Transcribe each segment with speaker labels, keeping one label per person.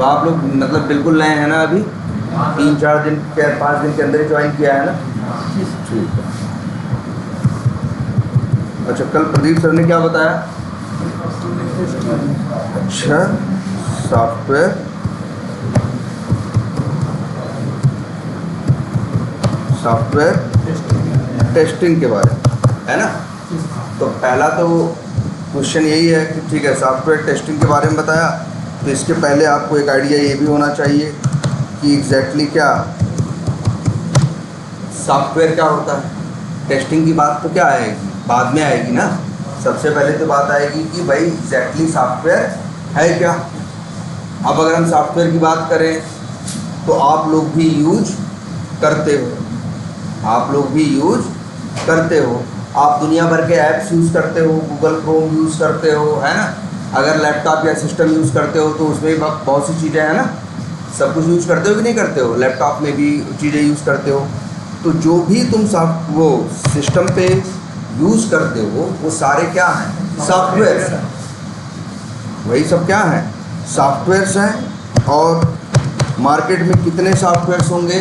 Speaker 1: तो आप लोग मतलब बिल्कुल नए हैं ना, अभी 3-4 दिन के 5 दिन के अंदर ही ज्वाइन किया है ना? ठीक है। अच्छा, कल प्रदीप सर ने क्या बताया? अच्छा, सॉफ्टवेयर टेस्टिंग के बारे में है ना। तो पहला तो क्वेश्चन यही है कि ठीक है, सॉफ्टवेयर टेस्टिंग के बारे में बताया, तो इसके पहले आपको एक आइडिया ये भी होना चाहिए कि एग्जैक्टली क्या सॉफ्टवेयर क्या होता है। टेस्टिंग की बात तो क्या आएगी, बाद में आएगी ना। सबसे पहले तो बात आएगी कि भाई एग्जैक्टली सॉफ्टवेयर है क्या। अब अगर हम सॉफ्टवेयर की बात करें तो आप लोग भी यूज करते हो, आप दुनिया भर के ऐप्स यूज़ करते हो, गूगल क्रोम यूज़ करते हो, है ना। अगर लैपटॉप या सिस्टम यूज़ करते हो तो उसमें बहुत सी चीज़ें हैं ना, सब कुछ यूज़ करते हो कि नहीं करते हो। लैपटॉप में भी चीज़ें यूज़ करते हो। तो जो भी तुम वो सिस्टम पे यूज़ करते हो वो सारे क्या हैं, सॉफ्टवेयर। वही सब क्या हैं, सॉफ्टवेयर्स हैं। और मार्केट में कितने सॉफ्टवेयर्स होंगे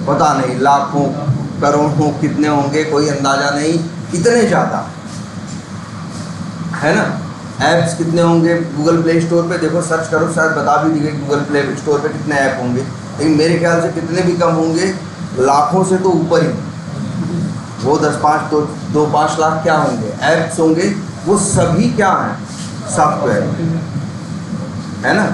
Speaker 1: पता नहीं, लाखों करोड़ों कितने होंगे कोई अंदाज़ा नहीं, इतने ज़्यादा है ना। ऐप्स कितने होंगे, गूगल प्ले स्टोर पे देखो, सर्च करो, शायद बता भी दिए गूगल प्ले स्टोर पे कितने ऐप होंगे, लेकिन मेरे ख्याल से कितने भी कम होंगे, लाखों से तो ऊपर ही। वो 10-5 लाख क्या होंगे, ऐप्स होंगे। वो सभी क्या हैं, सॉफ्टवेयर है ना।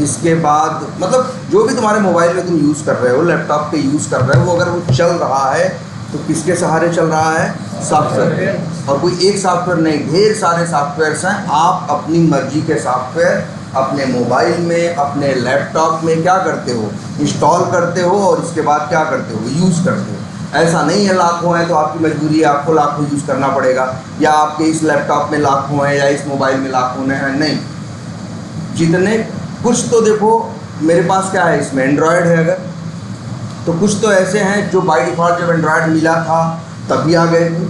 Speaker 1: इसके बाद मतलब जो भी तुम्हारे मोबाइल में तुम यूज़ कर रहे हो, लैपटॉप पे यूज़ कर रहे हो, वो अगर वो चल रहा है तो किसके सहारे चल रहा है, सॉफ्टवेयर। और कोई एक सॉफ्टवेयर नहीं, ढेर सारे सॉफ्टवेयर्स हैं। आप अपनी मर्जी के सॉफ्टवेयर अपने मोबाइल में, अपने लैपटॉप में क्या करते हो, इंस्टॉल करते हो और इसके बाद क्या करते हो, यूज़ करते हो। ऐसा नहीं है लाखों हैं तो आपकी मजबूरी है आपको लाखों यूज़ करना पड़ेगा, या आपके इस लैपटॉप में लाखों हैं या इस मोबाइल में लाखों हैं, नहीं। जितने कुछ तो देखो मेरे पास क्या है, इसमें एंड्रॉयड है, अगर तो कुछ तो ऐसे हैं जो बाय डिफ़ॉल्ट जब एंड्रॉयड मिला था तभी आ गए थे,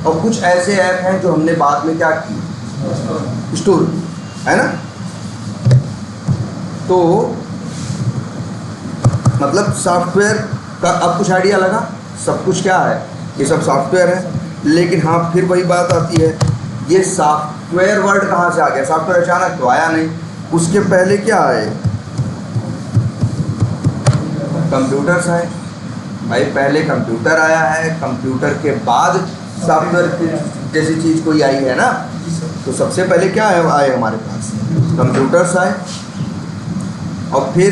Speaker 1: और कुछ ऐसे ऐप हैं जो हमने बाद में क्या की, इंस्टॉल, है ना। तो मतलब सॉफ्टवेयर का अब कुछ आइडिया लगा, सब कुछ क्या है, ये सब सॉफ्टवेयर है। लेकिन हाँ, फिर वही बात आती है, ये सॉफ्टवेयर वर्ड कहाँ से आ गया। सॉफ्टवेयर अचानक तो आया नहीं, उसके पहले क्या आए, कंप्यूटर्स आए भाई। पहले कंप्यूटर आया है, कंप्यूटर के बाद सॉफ्टवेयर जैसी चीज़ कोई आई है ना। तो सबसे पहले क्या आए हमारे पास, कंप्यूटर्स आए। और फिर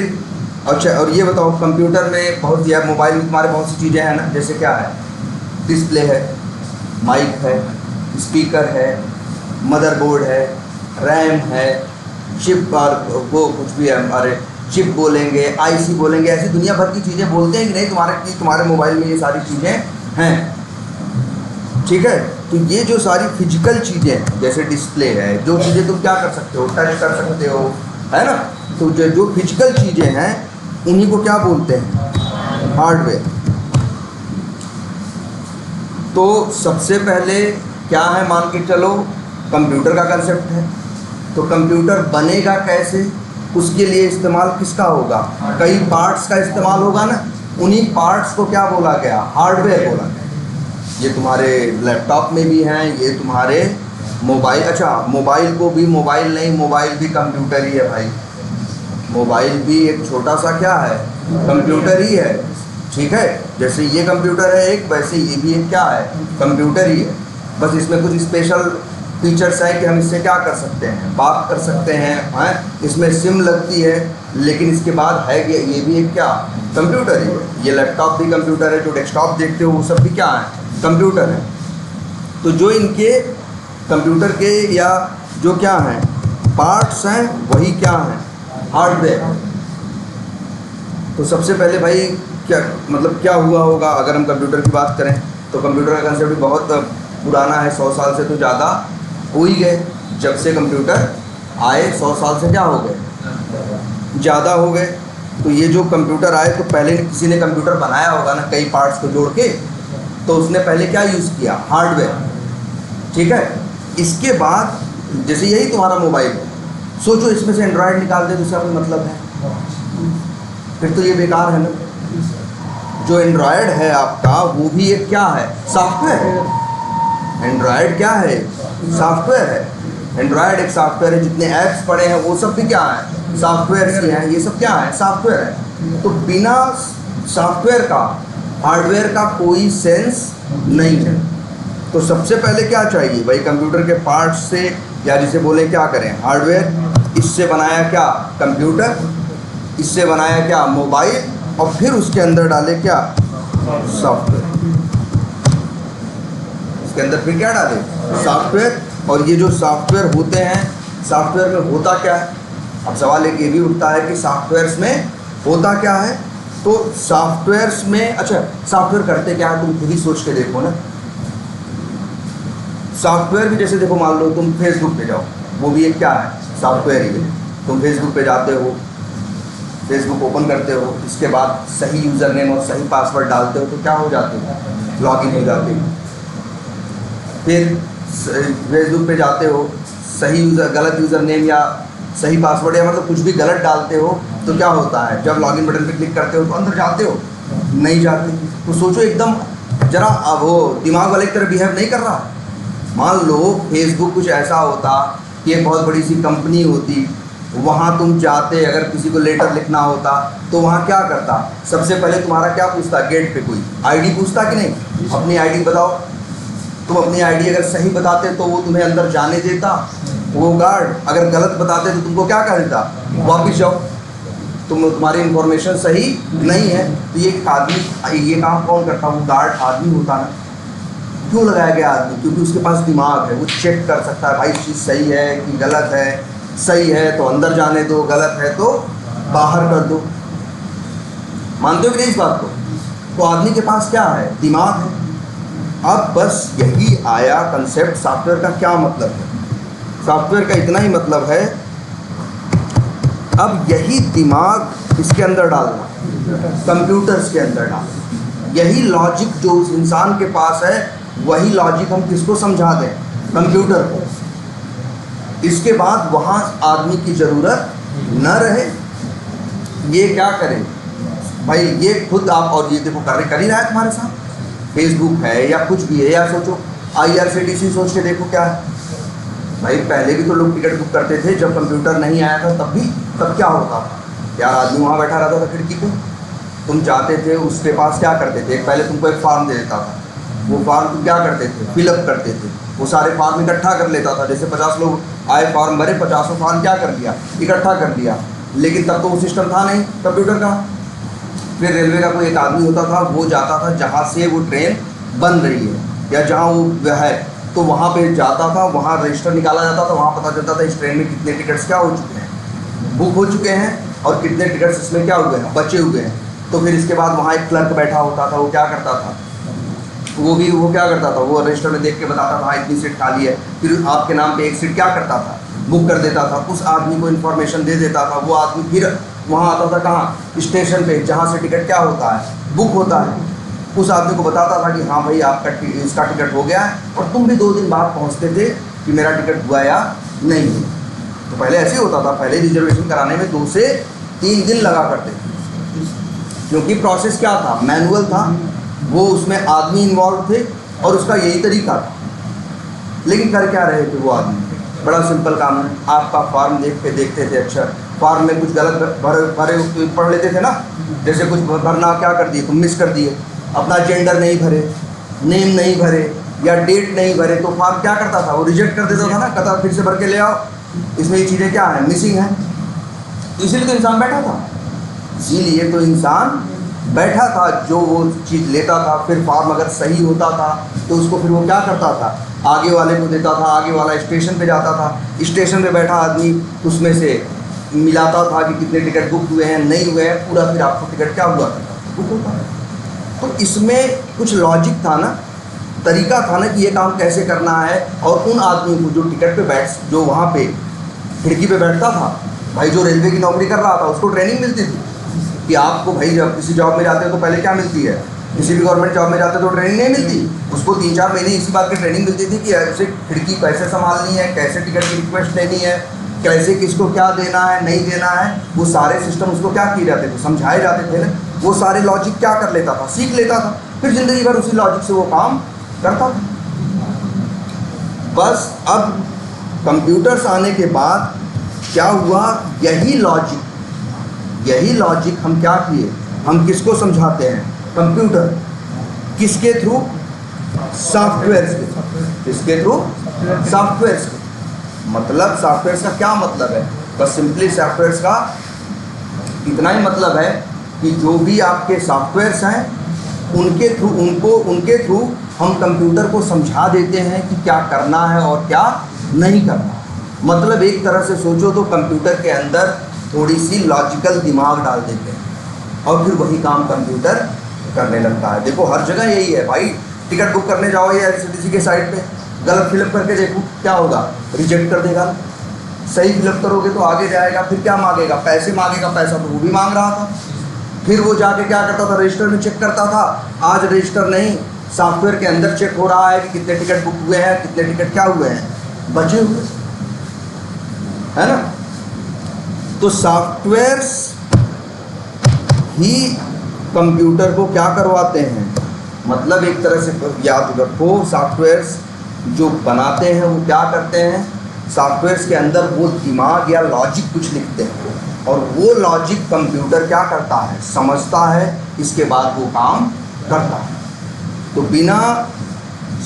Speaker 1: अच्छा, और ये बताओ, कंप्यूटर में बहुत या मोबाइल में तुम्हारे बहुत सी चीज़ें हैं ना, जैसे क्या है, डिस्प्ले है, माइक है, स्पीकर है, मदरबोर्ड है, रैम है, चिप, और वो कुछ भी है, हमारे चिप बोलेंगे, आईसी बोलेंगे, ऐसी दुनिया भर की चीज़ें बोलते हैं कि नहीं तुम्हारे मोबाइल में ये सारी चीज़ें हैं, ठीक है। तो ये जो सारी फिजिकल चीज़ें जैसे डिस्प्ले है, जो चीज़ें तुम क्या कर सकते हो, टच कर सकते हो, है ना। तो जो फिजिकल चीज़ें हैं इन्हीं को क्या बोलते हैं, हार्डवेयर। तो सबसे पहले क्या है, मान के चलो कंप्यूटर का कंसेप्ट है। तो कंप्यूटर बनेगा कैसे, उसके लिए इस्तेमाल किसका होगा, कई पार्ट्स का इस्तेमाल होगा ना। उन्हीं पार्ट्स को क्या बोला गया, हार्डवेयर बोला गया। ये तुम्हारे लैपटॉप में भी हैं, ये तुम्हारे मोबाइल, अच्छा मोबाइल को भी मोबाइल नहीं, मोबाइल भी कंप्यूटर ही है भाई। मोबाइल भी एक छोटा सा क्या है, कंप्यूटर ही है, ठीक है। जैसे ये कंप्यूटर है एक, वैसे ये भी एक क्या है, कंप्यूटर ही है। बस इसमें कुछ स्पेशल फीचर्स हैं कि हम इससे क्या कर सकते हैं, बात कर सकते हैं, इसमें सिम लगती है, लेकिन इसके बाद है कि ये भी एक क्या, कंप्यूटर ही है। ये लैपटॉप भी कंप्यूटर है, जो डेस्कटॉप देखते हो वो सब भी क्या है, कंप्यूटर है। तो जो इनके कंप्यूटर के या जो क्या हैं पार्ट्स हैं, वही क्या हैं, हार्डवेयर। तो सबसे पहले भाई क्या मतलब क्या हुआ होगा, अगर हम कंप्यूटर की बात करें तो कंप्यूटर का कंसेप्ट बहुत पुराना है, 100 साल से तो ज़्यादा हो ही गए। जब से कंप्यूटर आए 100 साल से क्या हो गए, ज़्यादा हो गए। तो ये जो कंप्यूटर आए तो पहले किसी ने कंप्यूटर बनाया होगा ना, कई पार्ट्स को जोड़ के, तो उसने पहले क्या यूज़ किया, हार्डवेयर, ठीक है। इसके बाद जैसे यही तुम्हारा मोबाइल है, सोचो इसमें से एंड्रॉयड निकाल दे तो इसका कोई मतलब है? फिर तो ये बेकार है ना। जो एंड्रॉयड है आपका वो भी एक क्या है? सॉफ्टवेयर है। एंड्रॉयड क्या है? सॉफ्टवेयर है। एंड्रॉयड एक सॉफ्टवेयर है। जितने ऐप्स पड़े हैं वो सब भी क्या है? सॉफ्टवेयर ही हैं। ये सब क्या है? सॉफ्टवेयर है। तो बिना सॉफ्टवेयर का हार्डवेयर का कोई सेंस नहीं है। तो सबसे पहले क्या चाहिए भाई? कंप्यूटर के पार्ट्स से, या जिसे बोले क्या करें, हार्डवेयर। इससे बनाया क्या? कंप्यूटर। इससे बनाया क्या? मोबाइल। और फिर उसके अंदर डाले क्या? सॉफ्टवेयर। इसके अंदर फिर क्या डाले? सॉफ्टवेयर। और ये जो सॉफ्टवेयर होते हैं, सॉफ्टवेयर में होता क्या है? अब सवाल एक ये भी उठता है कि सॉफ्टवेयर्स में होता क्या है? तो सॉफ्टवेयर्स में, अच्छा सॉफ्टवेयर करते क्या है तुम खुद ही सोच के देखो ना। सॉफ्टवेयर भी जैसे देखो, मान लो तुम फेसबुक पे जाओ, वो भी एक क्या है? सॉफ्टवेयर ही है। तुम फेसबुक पे जाते हो, फेसबुक ओपन करते हो, इसके बाद सही यूज़र नेम और सही पासवर्ड डालते हो तो क्या हो जाते हो? लॉगिन हो जाते हो। फिर फेसबुक पे जाते हो, सही गलत यूज़र नेम या सही पासवर्ड या मतलब कुछ भी गलत डालते हो तो क्या होता है? जब लॉगिन बटन पे क्लिक करते हो तो अंदर जाते हो? नहीं जाते। तो सोचो एकदम जरा, अब वो दिमाग वाले की तरह बिहेव नहीं कर रहा। मान लो फेसबुक कुछ ऐसा होता कि एक बहुत बड़ी सी कंपनी होती, वहाँ तुम जाते, अगर किसी को लेटर लिखना होता तो वहाँ क्या करता? सबसे पहले तुम्हारा क्या पूछता? गेट पे कोई आईडी पूछता कि नहीं? अपनी आईडी बताओ। तुम अपनी आईडी अगर सही बताते तो वो तुम्हें अंदर जाने देता वो गार्ड। अगर गलत बताते तो तुमको क्या कर देता? वापिस जाओ, तुम्हारी इंफॉर्मेशन सही नहीं है। तो ये आदमी, ये काम कौन करता? वो गार्ड आदमी होता ना। क्यों लगाया गया आदमी? क्योंकि उसके पास दिमाग है, वो चेक कर सकता है भाई चीज़ सही है कि गलत है। सही है तो अंदर जाने दो, गलत है तो बाहर कर दो। मानते हो कि नहीं इस बात को? तो आदमी के पास क्या है? दिमाग है। अब बस यही आया कंसेप्ट। सॉफ्टवेयर का क्या मतलब है? सॉफ्टवेयर का इतना ही मतलब है, अब यही दिमाग इसके अंदर डालना, कंप्यूटर्स के अंदर डालना। यही लॉजिक जो उस इंसान के पास है, वही लॉजिक हम किसको समझा दें? कंप्यूटर को। इसके बाद वहाँ आदमी की ज़रूरत न रहे। ये क्या करें भाई? ये खुद आप, और ये देखो कर ही रहा है तुम्हारे साथ। फेसबुक है या कुछ भी है, या सोचो IRCTC सोच के देखो क्या है भाई। पहले भी तो लोग टिकट बुक करते थे, जब कंप्यूटर नहीं आया था तब क्या होता था यार? आदमी वहाँ बैठा रहता था खिड़की पे, तुम जाते थे उसके पास, क्या करते थे? पहले तुमको एक फॉर्म दे देता था, वो फॉर्म तुम क्या करते थे? फिलअप करते थे। वो सारे फॉर्म इकट्ठा कर लेता था। जैसे 50 लोग आए, फॉर्म भरे, 50 फॉर्म क्या कर दिया? इकट्ठा कर दिया। लेकिन तब तो वो सिस्टम था नहीं कंप्यूटर का। फिर रेलवे का कोई एक आदमी होता था, वो जाता था जहाँ से वो ट्रेन बन रही है या जहाँ वो है, तो वहाँ पे जाता था, वहाँ रजिस्टर निकाला जाता था, वहाँ पता चलता था इस ट्रेन में कितने टिकट्स क्या हो चुके हैं, बुक हो चुके हैं, और कितने टिकट्स इसमें क्या हुए हैं, बचे हुए हैं। तो फिर इसके बाद वहाँ एक क्लर्क बैठा होता था, वो क्या करता था? वो क्या करता था? वो रजिस्टर में देख के बताता था हाँ इतनी सीट खाली है। फिर आपके नाम पे एक सीट क्या करता था? बुक कर देता था। उस आदमी को इन्फॉर्मेशन दे देता था। वो आदमी फिर वहाँ आता था, कहाँ? स्टेशन पे, जहाँ से टिकट क्या होता है? बुक होता है। उस आदमी को बताता था कि हाँ भाई आपका इसका टिकट हो गया है, और तुम भी 2 दिन बाद पहुँचते थे कि मेरा टिकट हुआ या नहीं। तो पहले ऐसे ही होता था। पहले रिजर्वेशन कराने में 2 से 3 दिन लगा करते थे, क्योंकि प्रोसेस क्या था? मैनुअल था। वो उसमें आदमी इन्वॉल्व थे और उसका यही तरीका था। लेकिन कर क्या रहे थे वो आदमी? बड़ा सिंपल काम है। आपका फॉर्म देख के देखते थे, अच्छा फॉर्म में कुछ गलत भरे पढ़ लेते थे ना। जैसे कुछ भरना क्या कर दिए तुम, मिस कर दिए। अपना जेंडर नहीं भरे, नेम नहीं भरे, या डेट नहीं भरे, तो फॉर्म क्या करता था? वो रिजेक्ट कर देता था ना, कहता फिर से भर के ले आओ, इसमें ये चीज़ें क्या है, मिसिंग है। तो इसीलिए तो इंसान बैठा था। इसीलिए तो इंसान बैठा था, जो वो चीज़ लेता था। फिर फॉर्म अगर सही होता था तो उसको फिर वो क्या करता था? आगे वाले को देता था। आगे वाला स्टेशन पे जाता था। स्टेशन पे बैठा आदमी उसमें से मिलाता था कि कितने टिकट बुक हुए हैं, नहीं हुए हैं, पूरा फिर आपको टिकट क्या हुआ था, बुक होता है। तो इसमें कुछ लॉजिक था ना, तरीका था ना कि ये काम कैसे करना है। और उन आदमी को जो टिकट पे जो वहाँ पे खिड़की पे बैठता था भाई, जो रेलवे की नौकरी कर रहा था, उसको ट्रेनिंग मिलती थी कि आपको भाई जब किसी जॉब में जाते हो तो पहले क्या मिलती है? किसी भी गवर्नमेंट जॉब में जाते तो ट्रेनिंग नहीं मिलती। उसको 3-4 महीने इसी बात की ट्रेनिंग मिलती थी कि ऐसे खिड़की कैसे संभालनी है, कैसे टिकट की रिक्वेस्ट लेनी है, कैसे किसको क्या देना है नहीं देना है, वो सारे सिस्टम उसको क्या किए जाते थे, समझाए जाते थे ना। वो सारे लॉजिक क्या कर लेता था, सीख लेता था, फिर ज़िंदगी भर उसी लॉजिक से वो काम करता था। बस अब कंप्यूटर्स आने के बाद क्या हुआ, यही लॉजिक हम क्या किए, हम किसको समझाते हैं, कंप्यूटर, किसके थ्रू, सॉफ्टवेयर्स के, किसके थ्रू, सॉफ्टवेयर्स के। मतलब सॉफ्टवेयर्स का क्या मतलब है, बस सिंपली सॉफ्टवेयर्स का इतना ही मतलब है कि जो भी आपके सॉफ्टवेयर्स हैं उनके थ्रू हम कंप्यूटर को समझा देते हैं कि क्या करना है और क्या नहीं करना। मतलब एक तरह से सोचो तो कंप्यूटर के अंदर थोड़ी सी लॉजिकल दिमाग डाल देते हैं और फिर वही काम कंप्यूटर करने लगता है। देखो हर जगह यही है भाई, टिकट बुक करने जाओ या RCTC के साइट पे, गलत फिलअप करके देखो क्या होगा, रिजेक्ट कर देगा। सही फिलअप करोगे तो आगे जाएगा, फिर क्या मांगेगा, पैसे मांगेगा, पैसा तो वो भी मांग रहा था। फिर वो जाके क्या करता था, रजिस्टर में चेक करता था। आज रजिस्टर नहीं, सॉफ्टवेयर के अंदर चेक हो रहा है कि कितने टिकट बुक हुए हैं, कितने टिकट क्या हुए हैं, बचे हुए, है ना। तो सॉफ्टवेयर्स ही कंप्यूटर को क्या करवाते हैं, मतलब एक तरह से याद रखो, सॉफ्टवेयर्स जो बनाते हैं वो क्या करते हैं, सॉफ्टवेयर्स के अंदर वो दिमाग या लॉजिक कुछ लिखते हैं और वो लॉजिक कंप्यूटर क्या करता है, समझता है, इसके बाद वो काम करता है। तो बिना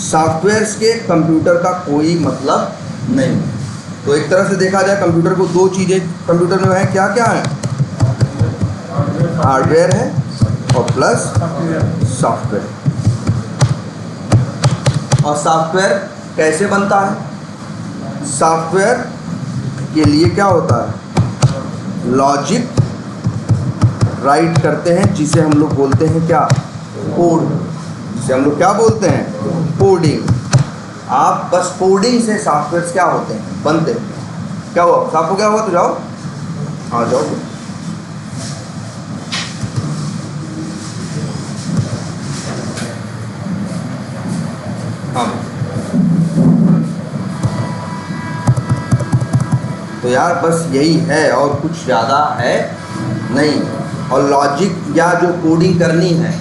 Speaker 1: सॉफ्टवेयर्स के कंप्यूटर का कोई मतलब नहीं। तो एक तरह से देखा जाए कंप्यूटर को दो चीज़ें कंप्यूटर में है, क्या क्या है, हार्डवेयर है और प्लस सॉफ्टवेयर। और सॉफ्टवेयर कैसे बनता है, सॉफ्टवेयर के लिए क्या होता है, लॉजिक राइट करते हैं जिसे हम लोग बोलते हैं क्या, कोड, जिसे हम लोग क्या बोलते हैं, कोडिंग। आप बस कोडिंग से सॉफ्टवेयर क्या होते हैं, बनते हैं। क्या हुआ, आपको क्या हुआ, तो जाओ, हाँ जाओ। हाँ तो यार बस यही है और कुछ ज़्यादा है नहीं। और लॉजिक या जो कोडिंग करनी है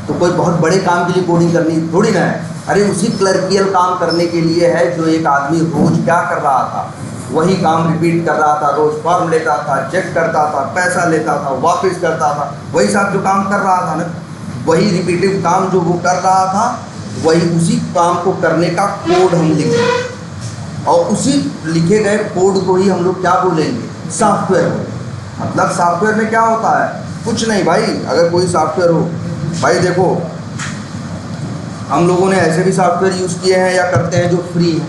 Speaker 1: तो कोई बहुत बड़े काम के लिए कोडिंग करनी थोड़ी ना है, अरे उसी क्लर्कियल काम करने के लिए है जो एक आदमी रोज़ क्या कर रहा था, वही काम रिपीट कर रहा था, रोज़ फॉर्म लेता था, चेक करता था, पैसा लेता था, वापस करता था, वही साहब जो काम कर रहा था ना, वही रिपीटिव काम जो वो कर रहा था, वही उसी काम को करने का कोड हम लिखेंगे और उसी लिखे गए कोड को ही हम लोग क्या बोलेंगे, सॉफ्टवेयर बोलेंगे। मतलब सॉफ्टवेयर में क्या होता है, कुछ नहीं भाई। अगर कोई सॉफ्टवेयर हो भाई, देखो हम लोगों ने ऐसे भी सॉफ्टवेयर यूज़ किए हैं या करते हैं जो फ्री है,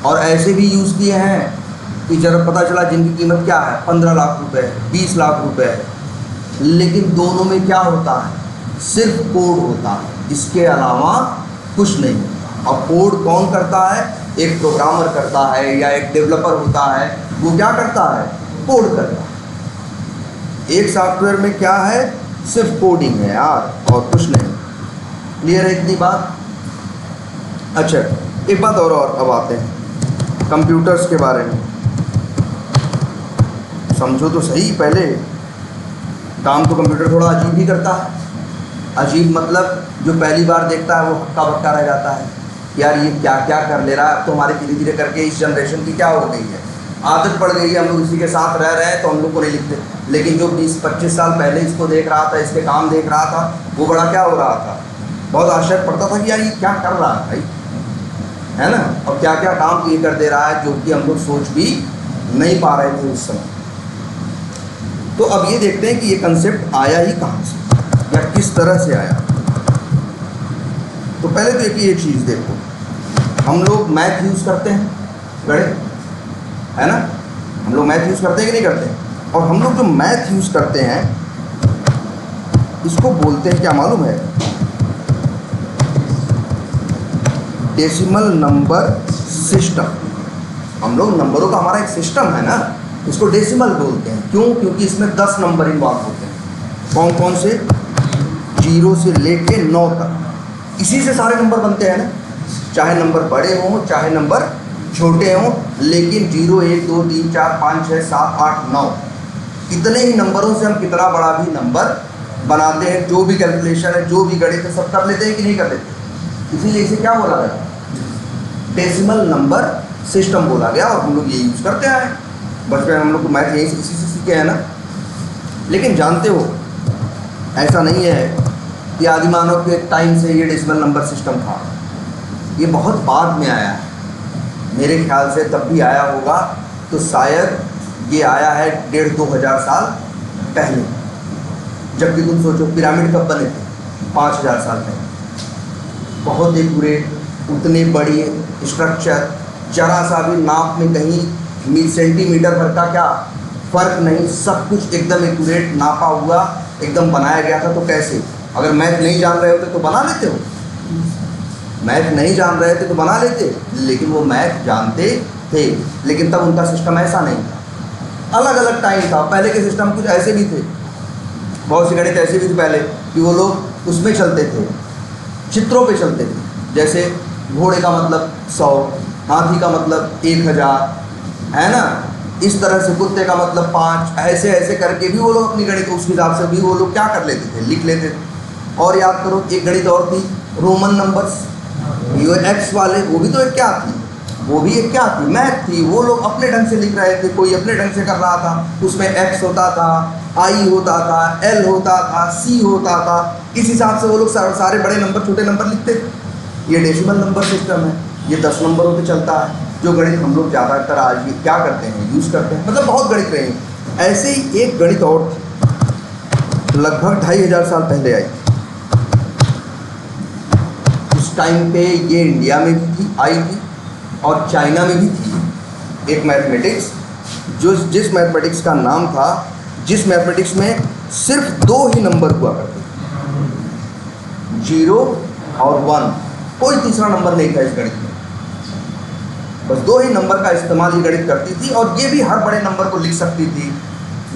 Speaker 1: और ऐसे भी यूज़ किए हैं कि जब पता चला जिनकी कीमत क्या है, 15 लाख रुपए, 20 लाख रुपए है। लेकिन दोनों में क्या होता है, सिर्फ कोड होता है, इसके अलावा कुछ नहीं। और कोड कौन करता है, एक प्रोग्रामर करता है या एक डेवलपर होता है, वो क्या करता है, कोड करता है। एक सॉफ्टवेयर में क्या है, सिर्फ कोडिंग है यार और कुछ नहीं। क्लियर है इतनी बात। अच्छा एक बात और अब आते हैं कंप्यूटर्स के बारे में। समझो तो सही, पहले काम तो कंप्यूटर थोड़ा अजीब ही करता है। अजीब मतलब जो पहली बार देखता है वो हक्का बक्का रह जाता है, यार ये क्या क्या कर ले रहा है। अब तो हमारे धीरे धीरे करके इस जनरेशन की क्या हो गई है, आदत पड़ गई है, हम लोग इसी के साथ रह रहे हैं तो हम लोग को नहीं लिखते। लेकिन जो 20-25 साल पहले इसको देख रहा था, इसके काम देख रहा था, वो बड़ा क्या हो रहा था, बहुत आश्चर्य पड़ता था कि यार ये क्या कर रहा है भाई, है ना। और क्या क्या काम ये कर दे रहा है जो कि हम लोग सोच भी नहीं पा रहे थे उस समय। तो अब ये देखते हैं कि ये कंसेप्ट आया ही कहाँ से या किस तरह से आया। तो पहले तो एक चीज़ देखो, हम लोग मैथ यूज़ करते हैं, गणित, है ना, हम लोग मैथ यूज़ करते हैं कि नहीं करते हैं। और हम लोग जो मैथ यूज़ करते हैं इसको बोलते हैं क्या मालूम है, डेसिमल नंबर सिस्टम। हम लोग नंबरों का हमारा एक सिस्टम है ना, इसको डेसिमल बोलते हैं। क्यों, क्योंकि इसमें 10 नंबर इन्वॉल्व होते हैं। कौन कौन से, 0 से लेके 9 तक, इसी से सारे नंबर बनते हैं ना, चाहे नंबर बड़े हों चाहे नंबर छोटे हों, लेकिन 0 1 2 3 4 5 6 7 8 9 इतने ही नंबरों से हम कितना बड़ा भी नंबर बनाते हैं। जो भी कैलकुलेशन है, जो भी गणित है, सब कर लेते हैं कि नहीं कर लेते। इसीलिए इसे क्या बोला गया, डेसिमल नंबर सिस्टम बोला गया। और हम लोग ये यूज़ करते आए बचपन में, हम लोग को मैथ यही इसी से सीखे हैं ना। लेकिन जानते हो ऐसा नहीं है कि आदि मानव के टाइम से ये डेसिमल नंबर सिस्टम था, ये बहुत बाद में आया है। मेरे ख्याल से तब भी आया होगा तो शायद ये आया है 1500-2000 साल पहले। जबकि तुम सोचो पिरामिड कब बने थे, 5000 साल पहले। बहुत ही उतने बड़ी स्ट्रक्चर, जरा सा भी नाप में कहीं सेंटीमीटर भर का क्या फ़र्क नहीं, सब कुछ एकदम एक्यूरेट नापा हुआ एकदम बनाया गया था। तो कैसे, अगर मैथ नहीं जान रहे होते तो बना लेते हो, मैथ नहीं जान रहे थे तो बना लेते, लेकिन वो मैथ जानते थे। लेकिन तब उनका सिस्टम ऐसा नहीं था, अलग अलग टाइम था। पहले के सिस्टम कुछ ऐसे भी थे, बहुत से गणित ऐसे भी थे पहले कि वो लोग उसमें चलते थे, चित्रों पे चलते थे। जैसे घोड़े का मतलब 100, हाथी का मतलब 1000, है ना। इस तरह से कुत्ते का मतलब 5, ऐसे ऐसे करके भी वो लोग अपनी गणित उस हिसाब से भी वो लोग क्या कर लेते थे, लिख लेते थे। और याद करो एक गणित और थी, रोमन नंबर्स, ये एक्स वाले, वो भी तो एक क्या थी, वो भी एक क्या थी, मैथ थी। वो लोग अपने ढंग से लिख रहे थे, कोई अपने ढंग से कर रहा था। उसमें एक्स होता था, आई होता था, एल होता था, सी होता था। इस हिसाब से वो लोग सारे बड़े नंबर छोटे नंबर लिखते थे। ये डेसिमल नंबर सिस्टम है, ये 10 नंबरों पे चलता है। जो गणित हम लोग ज़्यादातर आज भी क्या करते हैं, यूज़ करते हैं, मतलब बहुत गणित रहे हैं। ऐसे ही एक गणित और थी, लगभग 2500 साल पहले आई। उस टाइम पे ये इंडिया में भी थी, आई थी, और चाइना में भी थी। एक मैथमेटिक्स, जिस मैथमेटिक्स का नाम था, जिस मैथमेटिक्स में सिर्फ 2 ही नंबर हुआ करते, 0 और 1, कोई तीसरा नंबर नहीं था इस गणित में। बस 2 ही नंबर का इस्तेमाल ये गणित करती थी, और ये भी हर बड़े नंबर को लिख सकती थी।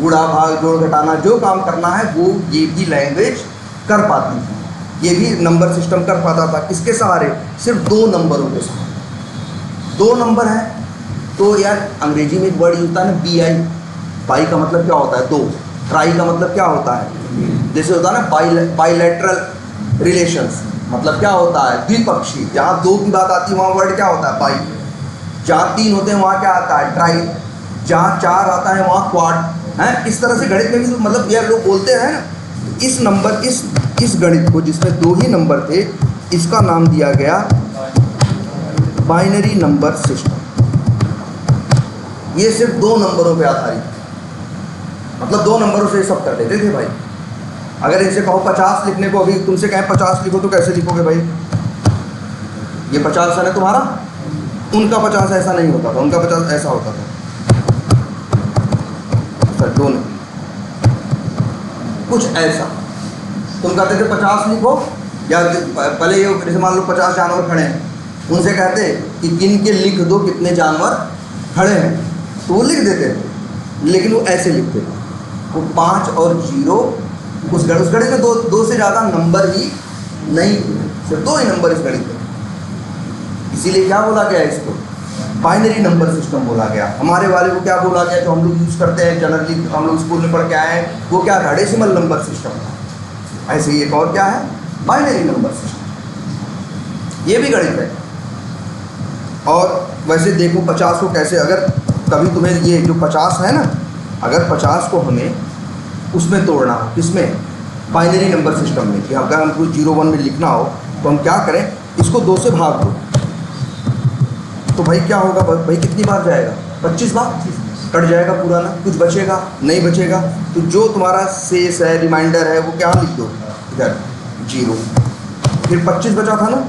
Speaker 1: गुणा भाग जोड़ घटाना जो काम करना है वो ये भी लैंग्वेज कर पाती थी, ये भी नंबर सिस्टम कर पाता था। किसके सहारे, सिर्फ 2 नंबरों के सहारे। 2 नंबर है तो यार अंग्रेजी में एक वर्ड यूज होता है ना, BI, बाई का मतलब क्या होता है 2, ट्राई का मतलब क्या होता है, जैसे होता है ना बाइलैटरल रिलेशंस, मतलब क्या होता है द्विपक्षीय। जहाँ 2 की बात आती है वहाँ वर्ड क्या होता है बाई। जहाँ 3 होते हैं वहाँ क्या आता है ट्राई, जहाँ 4 आता है वहाँ क्वाड है। इस तरह से गणित में भी मतलब यार लोग बोलते हैं ना, इस नंबर इस गणित को जिसमें 2 ही नंबर थे, इसका नाम दिया गया बाइनरी नंबर सिस्टम। ये सिर्फ 2 नंबरों पे आधारित, मतलब 2 नंबरों से सब कर देते थे भाई। अगर इनसे कहो 50 लिखने को, अभी तुमसे कहें 50 लिखो तो कैसे लिखोगे भाई, ये 50 है ना तुम्हारा, उनका 50 ऐसा नहीं होता था, उनका 50 ऐसा होता था। सर 2 नहीं, कुछ ऐसा। तुम कहते थे 50 लिखो, या पहले ये जैसे मान लो 50 जानवर खड़े हैं, उनसे कहते कि गिन के लिख दो कितने जानवर खड़े हैं, तो वो लिख देते थे। लेकिन वो ऐसे लिखते थे, वो 5 और 0, उस गणित में 2 से ज़्यादा नंबर ही नहीं थे, सिर्फ 2 ही नंबर इस गणित में। इसीलिए क्या बोला गया, इसको बाइनरी नंबर सिस्टम बोला गया। हमारे वाले को क्या बोला गया, जो हम लोग यूज़ करते हैं जनरली, हम लोग स्कूल में पढ़ के आए हैं, वो क्या था, डेसिमल नंबर सिस्टम था। ऐसे ही एक और क्या है, बाइनरी नंबर सिस्टम, ये भी गणित है। और वैसे देखो 50 को कैसे, अगर कभी तुम्हें ये जो 50 है ना, अगर 50 को हमें उसमें तोड़ना हो, किसमें, बाइनरी नंबर सिस्टम में, कि अगर हमको 0 1 में लिखना हो तो हम क्या करें, इसको 2 से भाग दो, तो भाई क्या होगा भाई, कितनी बार जाएगा, 25 बार कट जाएगा पूरा ना, कुछ बचेगा नहीं बचेगा। तो जो तुम्हारा शेष है, रिमाइंडर है, वो क्या लिख दो इधर 0, फिर 25 बचा था ना,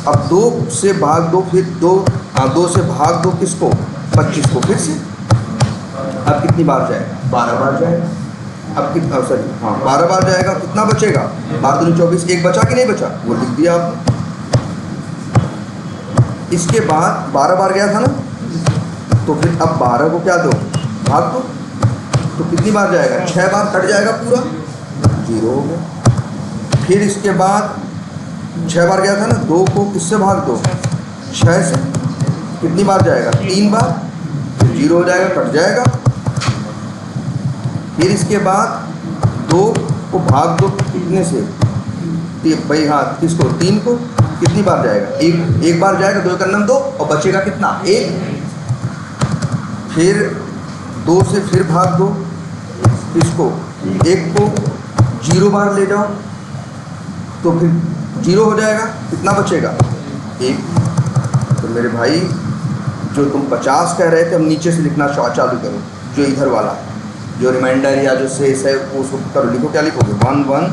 Speaker 1: अब 2 से भाग दो, फिर 2 से भाग दो किसको, 25 को, फिर से अब कितनी बार जाएगा, 12 बार जाएगा। अब कितना, सॉरी हाँ 12 बार जाएगा, कितना बचेगा, 12 दूनी 24, एक बचा कि नहीं बचा, वो लिख दिया आपने। इसके बाद 12 बार गया था ना, तो फिर अब 12 को क्या दो, भाग दो, तो कितनी बार जाएगा, 6 बार कट जाएगा पूरा, 0 हो गया। फिर इसके बाद 6 बार गया था ना, 2 को किससे भाग दो, 6 से, कितनी बार जाएगा? 3 बार। फिर 0 हो जाएगा, कट जाएगा। फिर इसके बाद 2 को भाग दो कितने से? भाई हाँ, किसको? 3 को। कितनी बार जाएगा? एक बार जाएगा, 2 का नम 2, और बचेगा कितना? 1। फिर 2 से फिर भाग दो इसको, 1 को 0 बार ले जाओ तो फिर 0 हो जाएगा, कितना बचेगा? 1। तो मेरे भाई जो तुम 50 कह रहे थे, हम नीचे से लिखना चालू करो, जो इधर वाला जो रिमाइंडर या जो शेष है उसको करो। लिखो, क्या लिखोगे? 1 1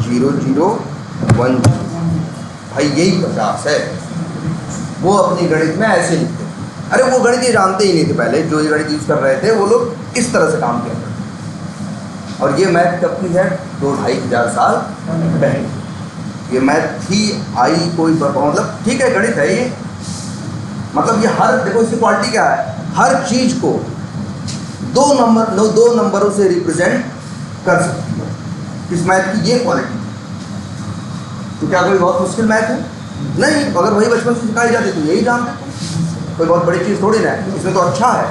Speaker 1: 0 0 1 0। भाई यही 50 है। वो अपनी गणित में ऐसे लिखते हैं। अरे वो गणित ये जानते ही नहीं थे पहले, जो ये गणित यूज़ कर रहे थे वो लोग इस तरह से काम किया करते। और ये मैथ कब की है? 2-2.5 साल पहले ये मैथ थी आई। कोई मतलब ठीक है, गणित है ये। मतलब ये हर, देखो इसकी क्वालिटी क्या है, हर चीज़ को 2 नंबरों से रिप्रेजेंट कर सकती है। इस मैथ की ये क्वालिटी। तो क्या कोई बहुत मुश्किल मैथ है? नहीं। अगर वही बचपन से सिखाई जाती तो यही जानते। कोई बहुत बड़ी चीज़ थोड़ी ना है। इसमें तो अच्छा है,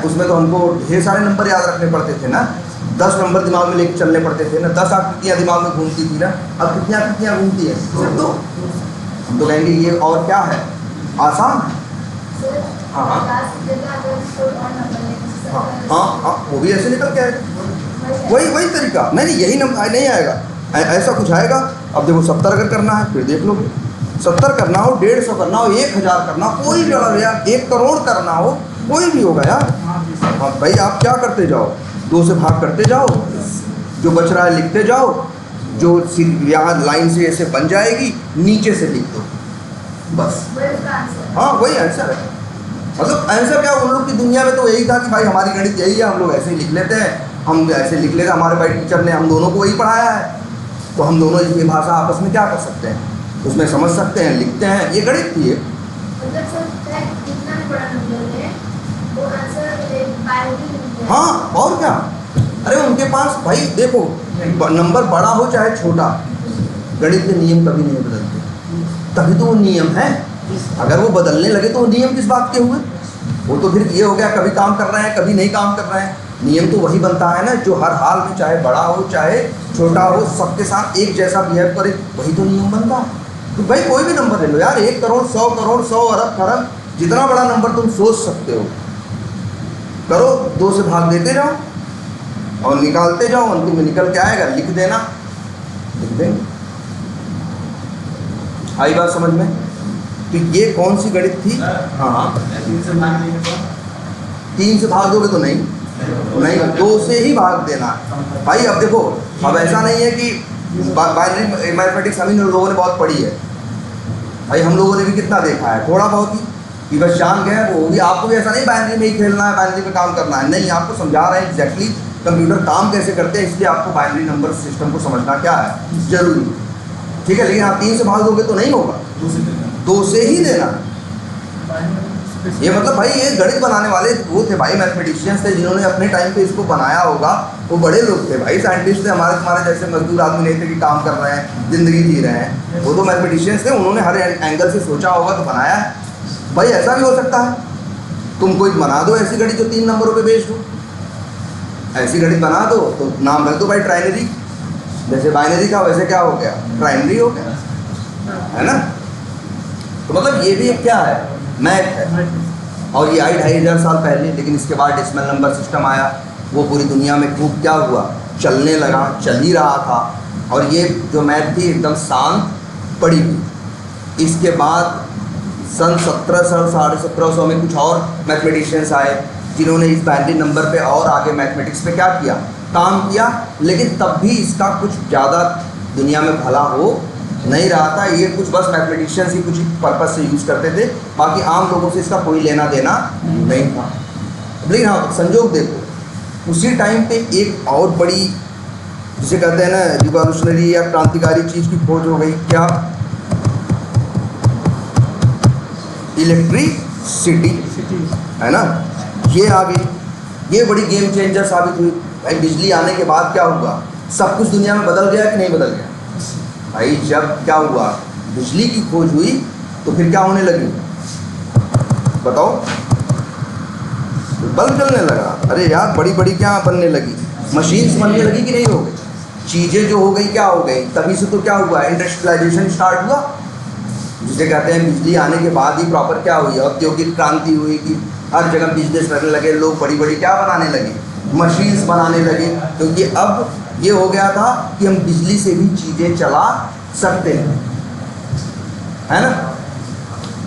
Speaker 1: उसमें तो हमको ढेर सारे नंबर याद रखने पड़ते थे ना। 10 नंबर दिमाग में लेकर चलने पड़ते थे ना। 10 आकृतियाँ दिमाग में घूमती थी ना। अब कितनी आकृतियाँ घूमती है? सिर्फ 2। हम तो कहेंगे ये और क्या है, आसान है। हाँ हाँ हाँ हाँ, वो भी ऐसे निकल के आएगा। वही तरीका। नहीं, यही नंबर नहीं आएगा, ऐसा कुछ आएगा। अब देखो 70 अगर करना है, फिर देख लो 70 करना हो, 150 करना हो, 1000 करना हो, कोई भी ऑर्डर यार, 1 करोड़ करना हो, कोई भी होगा यार। हाँ भाई, आप क्या करते जाओ, 2 से भाग करते जाओ, जो बच रहा है लिखते जाओ, जो यहाँ लाइन से ऐसे बन जाएगी नीचे से लिख दो, बस। हाँ, वही आंसर है। मतलब आंसर क्या, उन लोग की दुनिया में तो यही था कि भाई हमारी गणित यही है, हम लोग ऐसे ही लिख लेते हैं, हम ऐसे लिख लेते हैं। हमारे भाई टीचर ने हम दोनों को वही पढ़ाया है, तो हम दोनों ये भाषा आपस में क्या कर सकते हैं, उसमें समझ सकते हैं, लिखते हैं। ये गणित थी है। हाँ, और क्या। अरे उनके पास भाई देखो, नंबर बड़ा हो चाहे छोटा, गणित के नियम कभी नहीं बदलते। तभी तो वो नियम है। अगर वो बदलने लगे तो वो नियम किस बात के हुए? वो तो फिर ये हो गया, कभी काम कर रहे हैं, कभी नहीं काम कर रहे हैं। नियम तो वही बनता है ना, जो हर हाल में, चाहे बड़ा हो चाहे छोटा हो, सबके साथ एक जैसा बिहेव करे, वही तो नियम बनता है। तो भाई कोई भी नंबर ले लो यार, 1 करोड़, 100 करोड़, 100 अरब खरब, जितना बड़ा नंबर तुम सोच सकते हो करो, 2 से भाग देते जाओ और निकालते जाओ, अंतिम में निकल के आएगा, लिख देना, लिख देंगे। आई बात समझ में? तो ये कौन सी गणित थी? हाँ, 3 से भाग दोगे तो नहीं, 2 से ही भाग देना भाई। अब देखो, अब ऐसा नहीं है कि बाइनरी मैथमेटिक्स हम लोगों ने बहुत पढ़ी है भाई, हम लोगों ने भी कितना देखा है, थोड़ा बहुत ही, कि बस जान गए वो भी। आपको भी ऐसा नहीं बाइनरी में ही खेलना है, बाइनरी में काम करना है, नहीं। आपको समझा रहे हैं एग्जैक्टली कंप्यूटर काम कैसे करते हैं, इसलिए आपको बाइनरी नंबर सिस्टम को समझना क्या है, जरूरी। ठीक है, लेकिन आप 3 से भाग दोगे तो नहीं होगा, 2 से ही देना। ये मतलब भाई, ये गणित बनाने वाले वो थे भाई, मैथमेटिशियंस थे, जिन्होंने अपने टाइम पे इसको बनाया होगा। वो बड़े लोग थे भाई, साइंटिस्ट थे। हमारे जैसे मजदूर आदमी नहीं थे कि काम कर रहे हैं, ज़िंदगी जी रहे हैं। वो तो मैथमेटिशियंस थे, उन्होंने हर एंगल से सोचा होगा तो बनाया है भाई। ऐसा भी हो सकता है, तुम कोई बना दो ऐसी गणित जो 3 नंबरों पे बेस्ड हो, ऐसी गणित बना दो तो नाम रख दो भाई ट्राइनरी। जैसे बाइनरी था वैसे क्या हो गया, ट्राइनरी हो गया, है ना। तो मतलब ये भी एक क्या है, मैथ है। और ये आई 2500 साल पहले, लेकिन इसके बाद डेसिमल नंबर सिस्टम आया, वो पूरी दुनिया में खूब क्या हुआ, चलने लगा, चल ही रहा था। और ये जो मैथ थी एकदम शांत पड़ी हुई। इसके बाद सन 1700 साढ़े 1700 में कुछ और मैथमेटिशियंस आए, जिन्होंने इस बाइनरी नंबर पे और आगे मैथमेटिक्स पे क्या किया, काम किया। लेकिन तब भी इसका कुछ ज़्यादा दुनिया में भला हो नहीं रहा था। ये कुछ बस मैथमेटिशियंस ही कुछ पर्पस से यूज़ करते थे, बाकी आम लोगों से इसका कोई लेना देना नहीं था। लेकिन हाँ, संजोग देखो, उसी टाइम पे एक और बड़ी, जिसे कहते हैं ना रिवॉल्यूशनरी या क्रांतिकारी चीज़ की खोज हो गई। क्या? इलेक्ट्रिसिटी, है ना। ये आ गई, ये बड़ी गेम चेंजर साबित हुई भाई। बिजली आने के बाद क्या हुआ, सब कुछ दुनिया में बदल गया कि नहीं बदल गया भाई। जब क्या हुआ, बिजली की खोज हुई तो फिर क्या होने लगी, बताओ, बल्ब जलने लगा। अरे यार बड़ी बड़ी क्या बनने लगी, मशीन्स बनने लगी कि नहीं हो गई, चीज़ें जो हो गई क्या हो गई, तभी से तो क्या हुआ, इंडस्ट्रियलाइजेशन स्टार्ट हुआ, जिसे कहते हैं बिजली आने के बाद ही प्रॉपर क्या हुई, औद्योगिक क्रांति हुई कि हर जगह बिजनेस करने लगे लोग, बड़ी बड़ी क्या बनाने लगे, मशीन्स बनाने लगे, क्योंकि अब ये हो गया था कि हम बिजली से भी चीज़ें चला सकते हैं, है ना।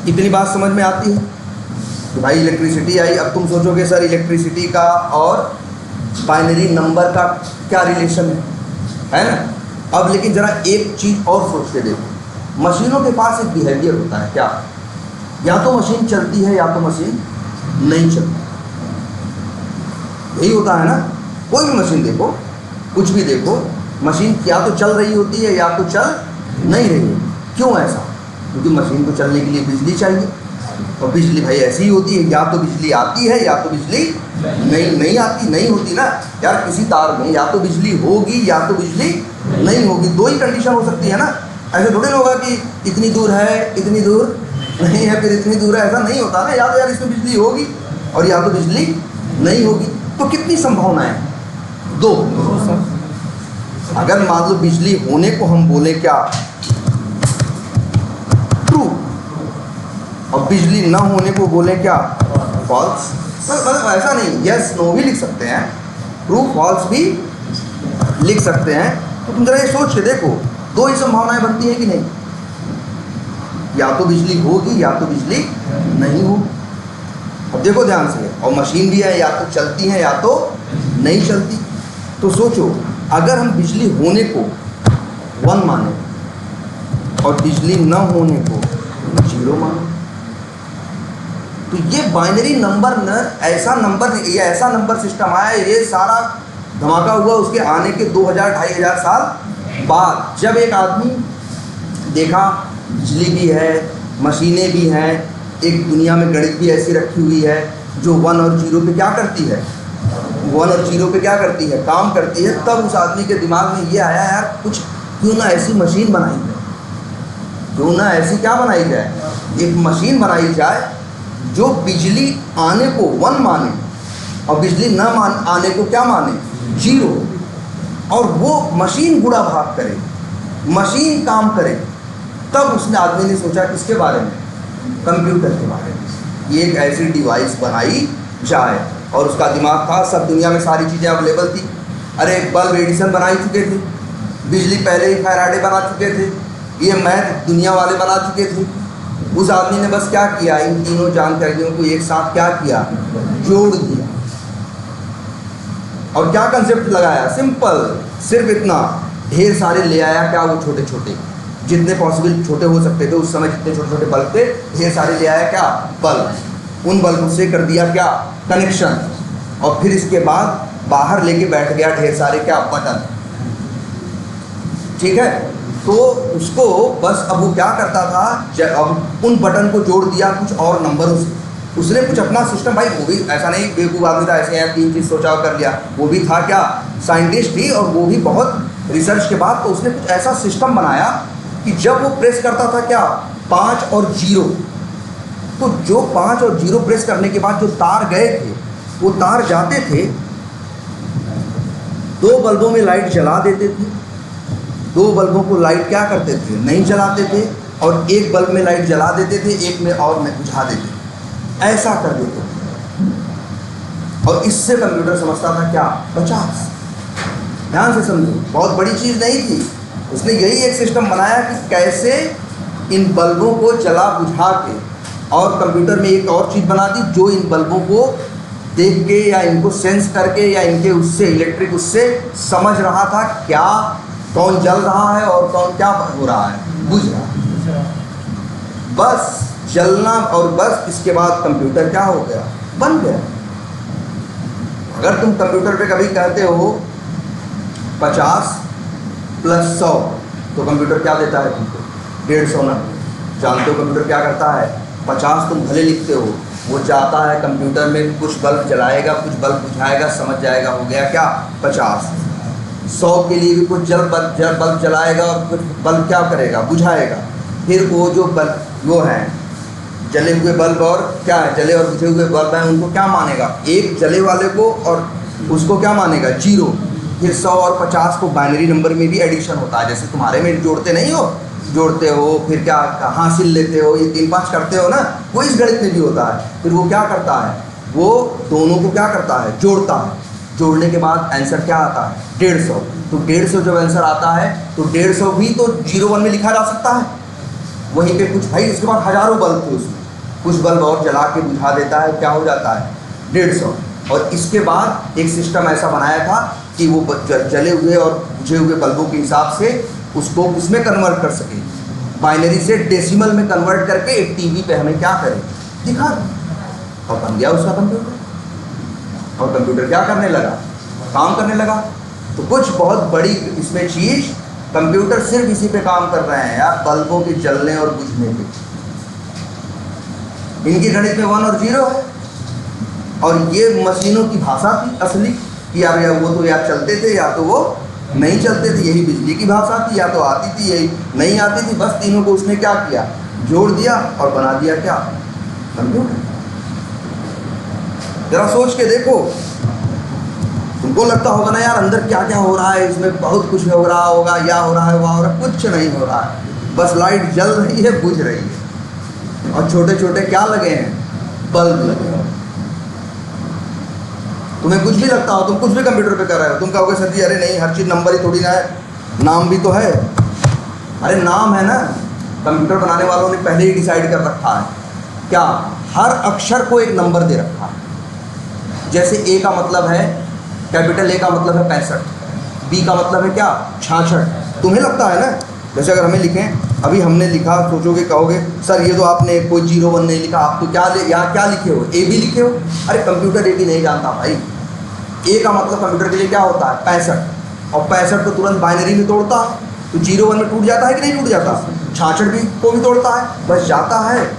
Speaker 1: इतनी बात समझ में आती है कि भाई इलेक्ट्रिसिटी आई। अब तुम सोचोगे सर इलेक्ट्रिसिटी का और बाइनरी नंबर का क्या रिलेशन है ना। अब लेकिन ज़रा एक चीज़ और सोच के देखो, मशीनों के पास एक बिहेवियर होता है, क्या, या तो मशीन चलती है या तो मशीन नहीं चलती, यही होता है ना। कोई भी मशीन देखो, कुछ भी देखो, मशीन या तो चल रही होती है या तो चल नहीं रही है। क्यों ऐसा, क्योंकि मशीन को चलने के लिए बिजली चाहिए, और बिजली भाई ऐसी ही होती है, या तो बिजली आती है या तो बिजली नहीं आती, नहीं होती ना यार। किसी तार में या तो बिजली होगी या तो बिजली नहीं होगी, दो ही कंडीशन हो सकती है ना। ऐसे थोड़ी ना होगा कि इतनी दूर है इतनी दूर नहीं है फिर इतनी दूर है, ऐसा नहीं होता ना। या तो यार इसमें बिजली होगी और या तो बिजली नहीं होगी। तो कितनी संभावनाएं, दो। अगर मान लो बिजली होने को हम बोले क्या, ट्रू, और बिजली ना होने को बोले क्या, फॉल्स। मतलब ऐसा नहीं यस नो भी लिख सकते हैं, ट्रू फॉल्स भी लिख सकते हैं। तो तुम जरा ये सोच के देखो, दो ही संभावनाएं बनती हैं कि नहीं, या तो बिजली होगी या तो बिजली नहीं होगी। अब देखो ध्यान से, और मशीन भी है, या तो चलती है या तो नहीं चलती। तो सोचो अगर हम बिजली होने को 1 माने और बिजली न होने को 0 माने, तो ये बाइनरी नंबर न ऐसा नंबर, ये ऐसा नंबर सिस्टम आया, ये सारा धमाका हुआ उसके आने के 2000-2500 साल बाद, जब एक आदमी देखा बिजली भी है, मशीनें भी हैं, एक दुनिया में गणित भी ऐसी रखी हुई है जो 1 और 0 पे क्या करती है, 1 और 0 पे क्या करती है, काम करती है। तब उस आदमी के दिमाग में ये आया, यार कुछ क्यों ना ऐसी मशीन बनाई जाए, क्यों ना ऐसी क्या बनाई जाए, एक मशीन बनाई जाए जो बिजली आने को 1 माने और बिजली न आने को क्या माने, 0, और वो मशीन गुणा भाग करे, मशीन काम करे। तब उसने आदमी ने सोचा किसके बारे में, कंप्यूटर के बारे में, ये एक ऐसी डिवाइस बनाई जाए। और उसका दिमाग था, सब दुनिया में सारी चीज़ें अवेलेबल थी। अरे बल्ब एडिसन बना ही चुके थे, बिजली पहले ही फैराडे बना चुके थे, ये मैथ दुनिया वाले बना चुके थे। उस आदमी ने बस क्या किया, इन तीनों जानकारियों को एक साथ क्या किया, जोड़ दिया। और क्या कंसेप्ट लगाया, सिंपल, सिर्फ इतना, ढेर सारे ले आया, क्या वो छोटे छोटे जितने पॉसिबल छोटे हो सकते थे उस समय, जितने छोटे छोटे बल्ब थे, ढेर सारे ले आया क्या, बल्ब। उन बल्ब से कर दिया क्या, कनेक्शन। और फिर इसके बाद बाहर लेके बैठ गया ढेर सारे क्या, बटन। ठीक है, तो उसको बस अब वो क्या करता था, अब उन बटन को जोड़ दिया कुछ और नंबरों से। उसने कुछ अपना सिस्टम, भाई वो भी ऐसा नहीं बेवकूफ़ आदमी था, ऐसे 3 चीज़ सोचा और कर लिया। वो भी था क्या, साइंटिस्ट ही, और वो भी बहुत रिसर्च के बाद। तो उसने कुछ ऐसा सिस्टम बनाया कि जब वो प्रेस करता था क्या, 5 और 0, तो जो 5 और 0 प्रेस करने के बाद जो तार गए थे, वो तार जाते थे, 2 बल्बों में लाइट जला देते थे, 2 बल्बों को लाइट क्या करते थे, नहीं जलाते थे, और एक बल्ब में लाइट जला देते थे, एक में और में बुझा देते थे, ऐसा कर देते थे। और इससे कंप्यूटर समझता था क्या, 50। ध्यान से समझो, बहुत बड़ी चीज़ नहीं थी। उसने यही एक सिस्टम बनाया कि कैसे इन बल्बों को जला बुझा के, और कंप्यूटर में एक और चीज़ बना दी जो इन बल्बों को देख के या इनको सेंस करके या इनके उससे इलेक्ट्रिक उससे समझ रहा था क्या, कौन जल रहा है और कौन क्या हो रहा है, बुझ रहा है, बस जलना। और बस इसके बाद कंप्यूटर क्या हो गया, बन गया। अगर तुम कंप्यूटर पे कभी कहते हो 50 + 100, तो कंप्यूटर क्या देता है तुमको, 150 ना। जानते हो कंप्यूटर क्या करता है, 50 तुम भले लिखते हो, वो चाहता है कंप्यूटर में कुछ बल्ब जलाएगा, कुछ बल्ब बुझाएगा, समझ जाएगा हो गया क्या, 50। 100 के लिए भी कुछ बल्ब जलाएगा और कुछ बल्ब क्या करेगा, बुझाएगा। फिर वो जो बल्ब वो हैं जले हुए बल्ब और क्या है, जले और बुझे हुए बल्ब हैं, उनको क्या मानेगा, एक जले वाले को और उसको क्या मानेगा, जीरो। फिर 100 और 50 को बाइनरी नंबर में भी एडिशन होता है, जैसे तुम्हारे में जोड़ते नहीं हो, जोड़ते हो फिर क्या हासिल लेते हो, ये 3 5 करते हो ना, वो इस गणित में भी होता है। फिर वो क्या करता है, वो दोनों को क्या करता है, जोड़ता है। जोड़ने के बाद आंसर क्या आता है, 150। तो 150 जब आंसर आता है तो 150 भी तो 01 में लिखा जा सकता है। वहीं पे कुछ भाई उसके बाद हज़ारों बल्ब थे उसमें, कुछ बल्ब और जला के बुझा देता है, क्या हो जाता है 150। और इसके बाद एक सिस्टम ऐसा बनाया था कि वो जले हुए और बुझे हुए बल्बों के हिसाब से उसको उसमें कन्वर्ट कर सके, बाइनरी से डेसिमल में कन्वर्ट करके एक टीवी पे हमें क्या करें, दिखा दें। और बन गया उसका कंप्यूटर। और कंप्यूटर क्या करने लगा, काम करने लगा। तो कुछ बहुत बड़ी इसमें चीज़, कंप्यूटर सिर्फ इसी पे काम कर रहे हैं यार, बल्बों के जलने और बुझने पे। इनकी गणित में 1 और 0 है। और ये मशीनों की भाषा थी असली कि यार वो तो या चलते थे या तो वो नहीं चलते थे, यही बिजली की भाषा थी, या तो आती थी यही नहीं आती थी। बस तीनों को उसने क्या किया, जोड़ दिया और बना दिया क्या, कंप्यूटर। जरा सोच के देखो, तुमको लगता होगा ना यार अंदर क्या क्या हो रहा है, इसमें बहुत कुछ हो रहा होगा, या हो रहा है वहाँ हो रहा है, कुछ नहीं हो रहा है। बस लाइट जल रही है, बुझ रही है, और छोटे छोटे क्या लगे हैं, बल्ब लगे हैं। तुम्हें कुछ भी लगता हो, तुम कुछ भी कंप्यूटर पे कर रहे हो, तुम कहोगे सर जी अरे नहीं, हर चीज़ नंबर ही थोड़ी ना है, नाम भी तो है। अरे नाम है ना, कंप्यूटर बनाने वालों ने पहले ही डिसाइड कर रखा है क्या, हर अक्षर को एक नंबर दे रखा है। जैसे ए का मतलब है, कैपिटल ए का मतलब है 65, बी का मतलब है क्या 66। तुम्हें लगता है ना, जैसे अगर हमें लिखें, अभी हमने लिखा, सोचोगे कहोगे सर ये तो आपने कोई 01 नहीं लिखा, आप तो क्या यहाँ क्या लिखे हो, ए भी लिखे हो। अरे कंप्यूटर ए भी नहीं जानता भाई। ए का मतलब कंप्यूटर के लिए क्या होता है 65, और 65 को तुरंत बाइनरी में तोड़ता है, तो 01 में टूट जाता है कि नहीं टूट जाता, 66 भी को भी तोड़ता है, बस जाता है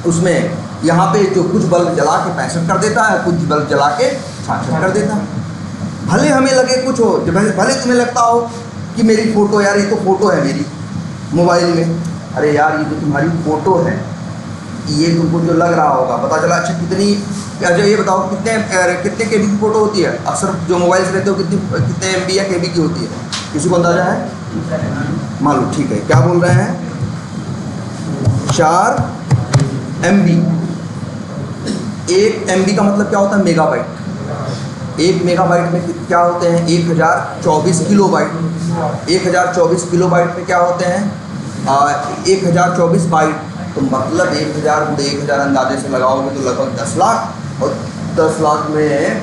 Speaker 1: उसमें यहाँ पे जो कुछ बल्ब जला के 65 कर देता है, कुछ बल्ब जला के 66 कर देता है। भले हमें लगे कुछ हो, भले तुम्हें लगता हो कि मेरी फ़ोटो, यार ये तो फ़ोटो है मेरी मोबाइल में, अरे यार ये तो तुम्हारी फ़ोटो है, ये तुमको जो लग रहा होगा, पता चला अच्छा कितनी, अच्छा ये बताओ कितने KB की फ़ोटो होती है, अक्सर जो मोबाइल से रहते हो कितने MB या KB की होती है, किसी को अंदाजा है, मान लो ठीक है, क्या बोल रहे हैं 4 MB। 1 MB का मतलब क्या होता है, मेगाबाइट। 1 मेगाबाइट में क्या होते हैं, 1024 किलोबाइट। 1024 किलोबाइट में क्या होते हैं, 1024 बाइट। तो मतलब 1000 × 1000 अंदाजे से लगाओगे तो लगभग 10 लाख, और 10 लाख में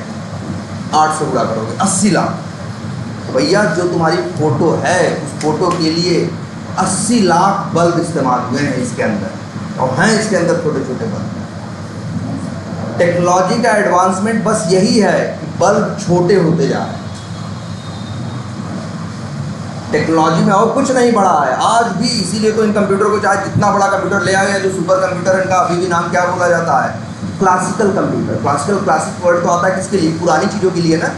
Speaker 1: 8 से गुणा करोगे 80 लाख। तो भैया जो तुम्हारी फ़ोटो है, उस फ़ोटो के लिए 80 लाख बल्ब इस्तेमाल हुए हैं इसके अंदर, और हैं इसके अंदर छोटे छोटे बल्ब। टेक्नोलॉजी का एडवांसमेंट बस यही है कि बल्ब छोटे होते जा रहे हैं। टेक्नोलॉजी में और कुछ नहीं बढ़ा है आज भी, इसीलिए तो इन कंप्यूटर को चाहे जितना बड़ा कंप्यूटर ले आए, जो सुपर कंप्यूटर है, इनका अभी भी नाम क्या बोला जाता है, क्लासिकल कंप्यूटर। क्लासिक वर्ड तो आता है किसके लिए, पुरानी चीज़ों के लिए ना।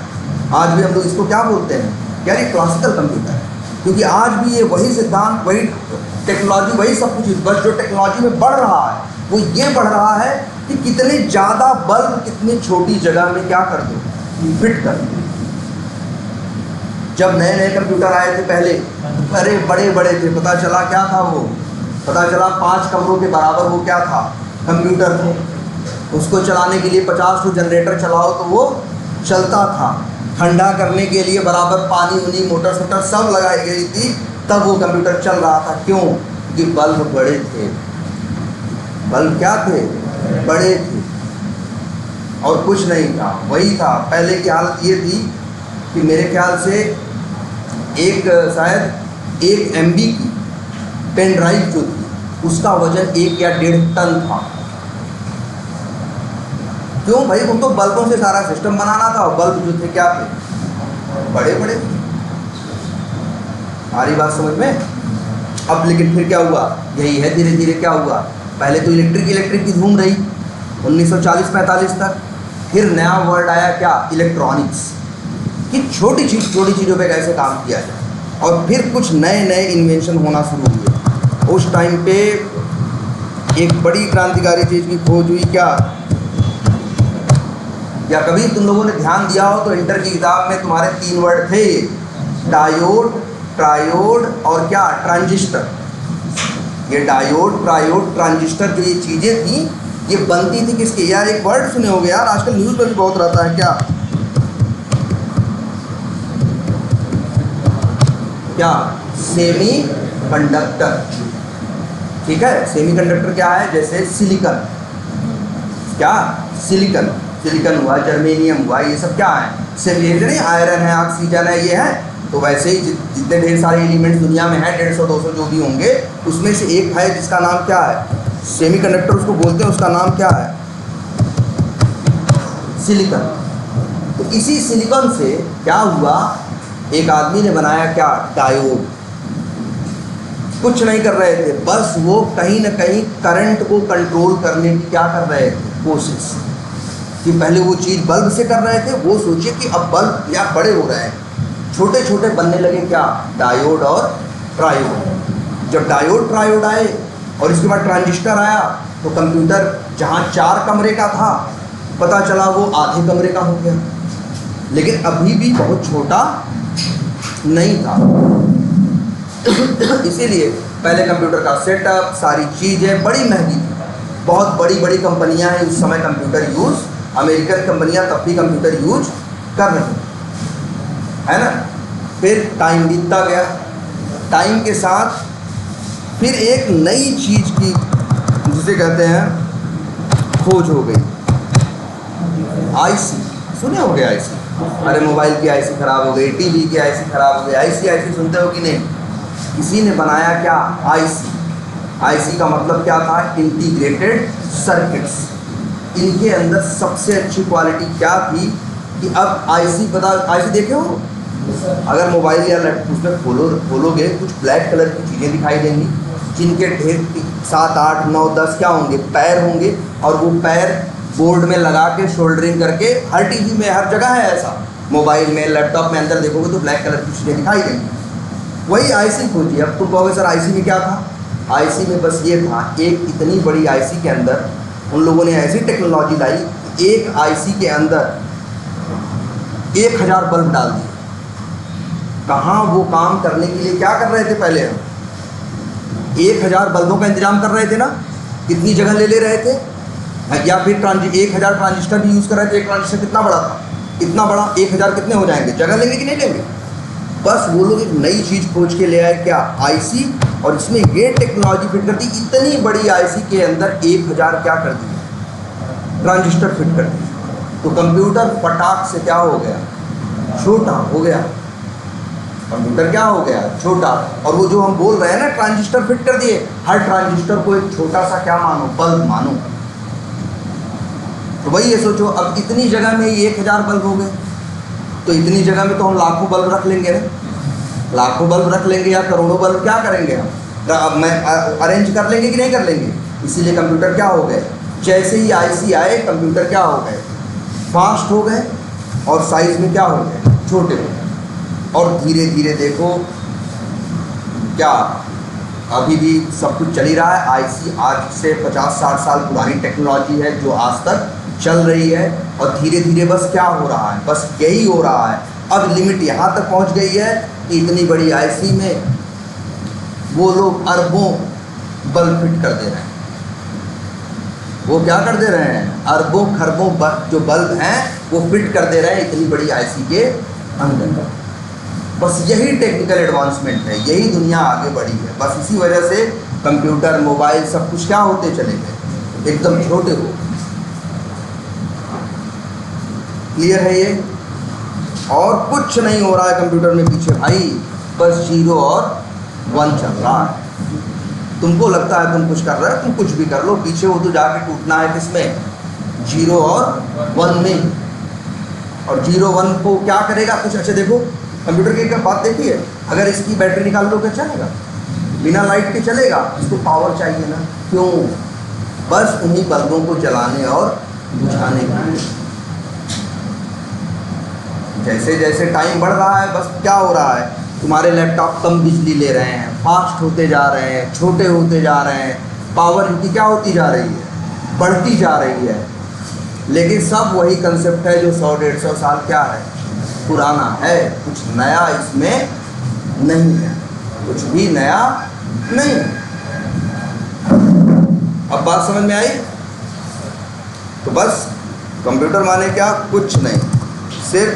Speaker 1: आज भी हम लोग इसको क्या बोलते हैं, यार ये क्लासिकल कंप्यूटर है, क्योंकि आज भी ये वही सिद्धांत, वही टेक्नोलॉजी, वही सब कुछ, बस जो टेक्नोलॉजी में बढ़ रहा है वो ये बढ़ रहा है कि कितने ज़्यादा बल्ब कितनी छोटी जगह में क्या कर दो, फिट कर दो। जब नए नए कंप्यूटर आए थे पहले, अरे बड़े बड़े थे, पता चला क्या था वो, पता चला 5 कमरों के बराबर वो क्या था, कंप्यूटर था। उसको चलाने के लिए 50 को जनरेटर चलाओ तो वो चलता था। ठंडा करने के लिए बराबर पानी उनी मोटर सोटर सब लगाई गई थी, तब वो कंप्यूटर चल रहा था। क्यों? क्योंकि बल्ब बड़े थे। बल्ब क्या थे? बड़े थे, और कुछ नहीं था, वही था। पहले की हालत ये थी कि मेरे ख्याल से शायद 1 MB की पेन ड्राइव जो थी, उसका वजन 1 या 1.5 टन था। क्यों भाई? उनको बल्बों से सारा सिस्टम बनाना था, और बल्ब जो थे क्या थे? बड़े बड़े थे। हमारी बात समझ में? अब लेकिन फिर क्या हुआ? यही है, धीरे धीरे क्या हुआ, पहले तो इलेक्ट्रिक की धूम रही 1940-45 तक। फिर नया वर्ड आया क्या? इलेक्ट्रॉनिक्स, कि छोटी चीज़ों पे कैसे काम किया जाए। और फिर कुछ नए नए इन्वेंशन होना शुरू हुए। उस टाइम पे एक बड़ी क्रांतिकारी चीज़ की खोज हुई क्या? या कभी तुम लोगों ने ध्यान दिया हो तो इंटर की किताब में तुम्हारे 3 वर्ड थे, डायोड, ट्रायोड और क्या, ट्रांजिस्टर। ये डायोड, ट्रायोड, ट्रांजिस्टर जो ये चीज़ें थी, ये बनती थी किसकी? यार एक वर्ड सुने होगे यार, आजकल न्यूज़ में भी बहुत रहता है, क्या क्या? Semi conductor. ठीक है, सेमी कंडक्टर क्या है? जैसे सिलिकन, क्या, सिलिकन, सिलिकन हुआ, जर्मेनियम हुआ, ये सब क्या है? सेमी, नहीं, आयरन है, ऑक्सीजन है, ये है। तो वैसे ही जितने ढेर सारे एलिमेंट्स दुनिया में हैं, 150-200 जो भी होंगे, उसमें से एक है जिसका नाम क्या है? सेमी कंडक्टर उसको बोलते हैं, उसका नाम क्या है? सिलिकन। तो इसी सिलिकन से क्या हुआ? एक आदमी ने बनाया क्या? डायोड। कुछ नहीं कर रहे थे, बस वो कहीं ना कहीं करंट को कंट्रोल करने की क्या कर रहे थे? कोशिश। कि पहले वो चीज़ बल्ब से कर रहे थे, वो सोचिए कि अब बल्ब या बड़े हो रहे हैं, छोटे छोटे बनने लगे, क्या? डायोड और ट्रायोड। जब डायोड ट्रायोड आए और इसके बाद ट्रांजिस्टर आया, तो कंप्यूटर जहाँ 4 कमरे का था, पता चला वो आधे कमरे का हो गया। लेकिन अभी भी बहुत छोटा नहीं था। इसीलिए पहले कंप्यूटर का सेटअप, सारी चीज़ें बड़ी महंगी थी। बहुत बड़ी बड़ी कंपनियां हैं उस समय कंप्यूटर यूज़, अमेरिकन कंपनियां तब भी कंप्यूटर यूज कर रही है ना। फिर टाइम बीतता गया, टाइम के साथ फिर एक नई चीज़ की, जिसे कहते हैं, खोज हो गई। आईसी, सुने होंगे आईसी। अरे मोबाइल की आईसी ख़राब हो गई, टीवी की आईसी ख़राब हो गई। आईसी आईसी सुनते हो कि नहीं? किसी ने बनाया क्या? आईसी। आईसी का मतलब क्या था? Integrated circuits. इनके अंदर सबसे अच्छी क्वालिटी क्या थी कि अब आईसी, पता, आईसी देखे हो? अगर मोबाइल या लैपटॉप उसमें खोलोगे, कुछ ब्लैक कलर की चीज़ें दिखाई देंगी, जिनके ढेर 7, 8, 9, 10 क्या होंगे? पैर होंगे। और वो पैर बोर्ड में लगा के सोल्डरिंग करके, हर टीवी में, हर जगह है ऐसा। मोबाइल में, लैपटॉप में अंदर देखोगे तो ब्लैक कलर की चीज़ें दिखाई देंगी। वही आईसी खोजी। अब तुम कहोगे सर आईसी में क्या था? आईसी में बस ये था, एक इतनी बड़ी आईसी के अंदर उन लोगों ने ऐसी टेक्नोलॉजी लाई, एक आईसी के अंदर 1000 बल्ब डाल दिए। कहाँ वो काम करने के लिए क्या कर रहे थे? पहले हम 1000 बल्बों का इंतजाम कर रहे थे ना, कितनी जगह ले रहे थे। या फिर 1000 ट्रांजिस्टर भी यूज़ कर रहे थे। एक ट्रांजिस्टर कितना बड़ा था? इतना बड़ा। 1000 कितने हो जाएंगे? जगह लेंगे कि नहीं लेंगे? बस वो लोग एक नई चीज़ खोज के ले आए, क्या? आईसी। और इसमें ये टेक्नोलॉजी फिट कर दी, इतनी बड़ी आईसी के अंदर 1000 क्या कर दिए? ट्रांजिस्टर फिट कर दिए। तो कंप्यूटर फटाक से क्या हो गया? छोटा हो गया। कंप्यूटर क्या हो गया? छोटा। और वो जो हम बोल रहे हैं ना, ट्रांजिस्टर फिट कर दिए, हर ट्रांजिस्टर को एक छोटा सा क्या मानो? बल्ब मानो। तो वही ये सोचो, अब इतनी जगह में 1000 बल्ब हो गए, तो इतनी जगह में तो हम लाखों बल्ब रख लेंगे ना। लाखों बल्ब रख लेंगे या करोड़ों बल्ब, क्या करेंगे हम? अब मैं अरेंज कर लेंगे कि नहीं कर लेंगे? इसीलिए कंप्यूटर क्या हो गए? जैसे ही आईसी आए, कंप्यूटर क्या हो गए? फास्ट हो गए। और साइज में क्या हो गए? छोटे हो गए। और धीरे धीरे देखो क्या, अभी भी सब कुछ चल ही रहा है। आईसी आज से 50-60 साल पुरानी टेक्नोलॉजी है जो आज तक चल रही है। और धीरे धीरे बस क्या हो रहा है? बस यही हो रहा है। अब लिमिट यहाँ तक पहुँच गई है कि इतनी बड़ी आईसी में वो लोग अरबों बल्ब फिट कर दे रहे हैं। वो क्या कर दे रहे हैं? अरबों खरबों जो बल्ब हैं वो फिट कर दे रहे हैं इतनी बड़ी आईसी के अंदर। बस यही टेक्निकल एडवांसमेंट है, यही दुनिया आगे बढ़ी है। बस इसी वजह से कंप्यूटर, मोबाइल सब कुछ क्या होते चले गए? एकदम छोटे हो। क्लियर है ये? और कुछ नहीं हो रहा है कंप्यूटर में पीछे भाई, बस 0 और 1 चल रहा है। तुमको लगता है तुम कुछ कर रहे हो, तुम कुछ भी कर लो, पीछे वो तो जाके टूटना है किसमें? 0 और 1 में। और 0 1 को क्या करेगा? कुछ अच्छा देखो, कंप्यूटर की एक बात देखिए, अगर इसकी बैटरी निकाल लो क्या चलेगा? बिना लाइट के चलेगा? इसको पावर चाहिए ना। क्यों? बस उन्हीं बल्बों को जलाने और बुझाने के लिए। जैसे जैसे टाइम बढ़ रहा है, बस क्या हो रहा है? तुम्हारे लैपटॉप कम बिजली ले रहे हैं, फास्ट होते जा रहे हैं, छोटे होते जा रहे हैं। पावर इनकी क्या होती जा रही है, बढ़ती जा रही है। लेकिन सब वही कंसेप्ट है जो 100-150 साल क्या है, पुराना है। कुछ नया इसमें नहीं है, कुछ भी नया नहीं। अब बात समझ में आई? तो बस कंप्यूटर माने क्या, कुछ नहीं, सिर्फ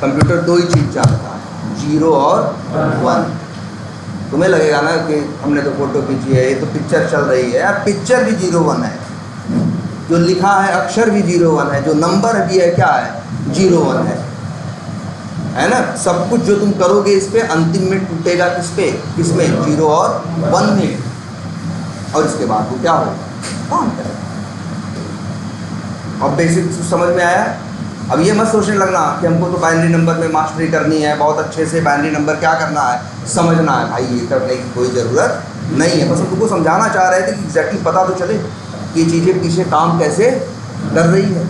Speaker 1: कंप्यूटर दो ही चीज़ जानता है, 0 और 1। तुम्हें लगेगा ना कि हमने तो फोटो खींची है, ये तो पिक्चर चल रही है यार, पिक्चर भी 0-1 है, जो लिखा है अक्षर भी 0-1 है, जो नंबर भी है क्या है, 0-1 है ना। सब कुछ जो तुम करोगे इस पे अंतिम में टूटेगा किस पे, किसमें, 0 और 1 में। और इसके बाद वो क्या होगा, काम करेगा। अब बेसिक समझ में आया। अब ये मत सोचने लगना कि हमको तो बाइनरी नंबर में मास्टरी करनी है, बहुत अच्छे से बाइनरी नंबर क्या करना है, समझना है। भाई ये करने की कोई ज़रूरत नहीं है, बस हम तुमको समझाना चाह रहे थे कि एग्जैक्टली पता तो चले कि ये चीज़ें पीछे काम कैसे कर रही है।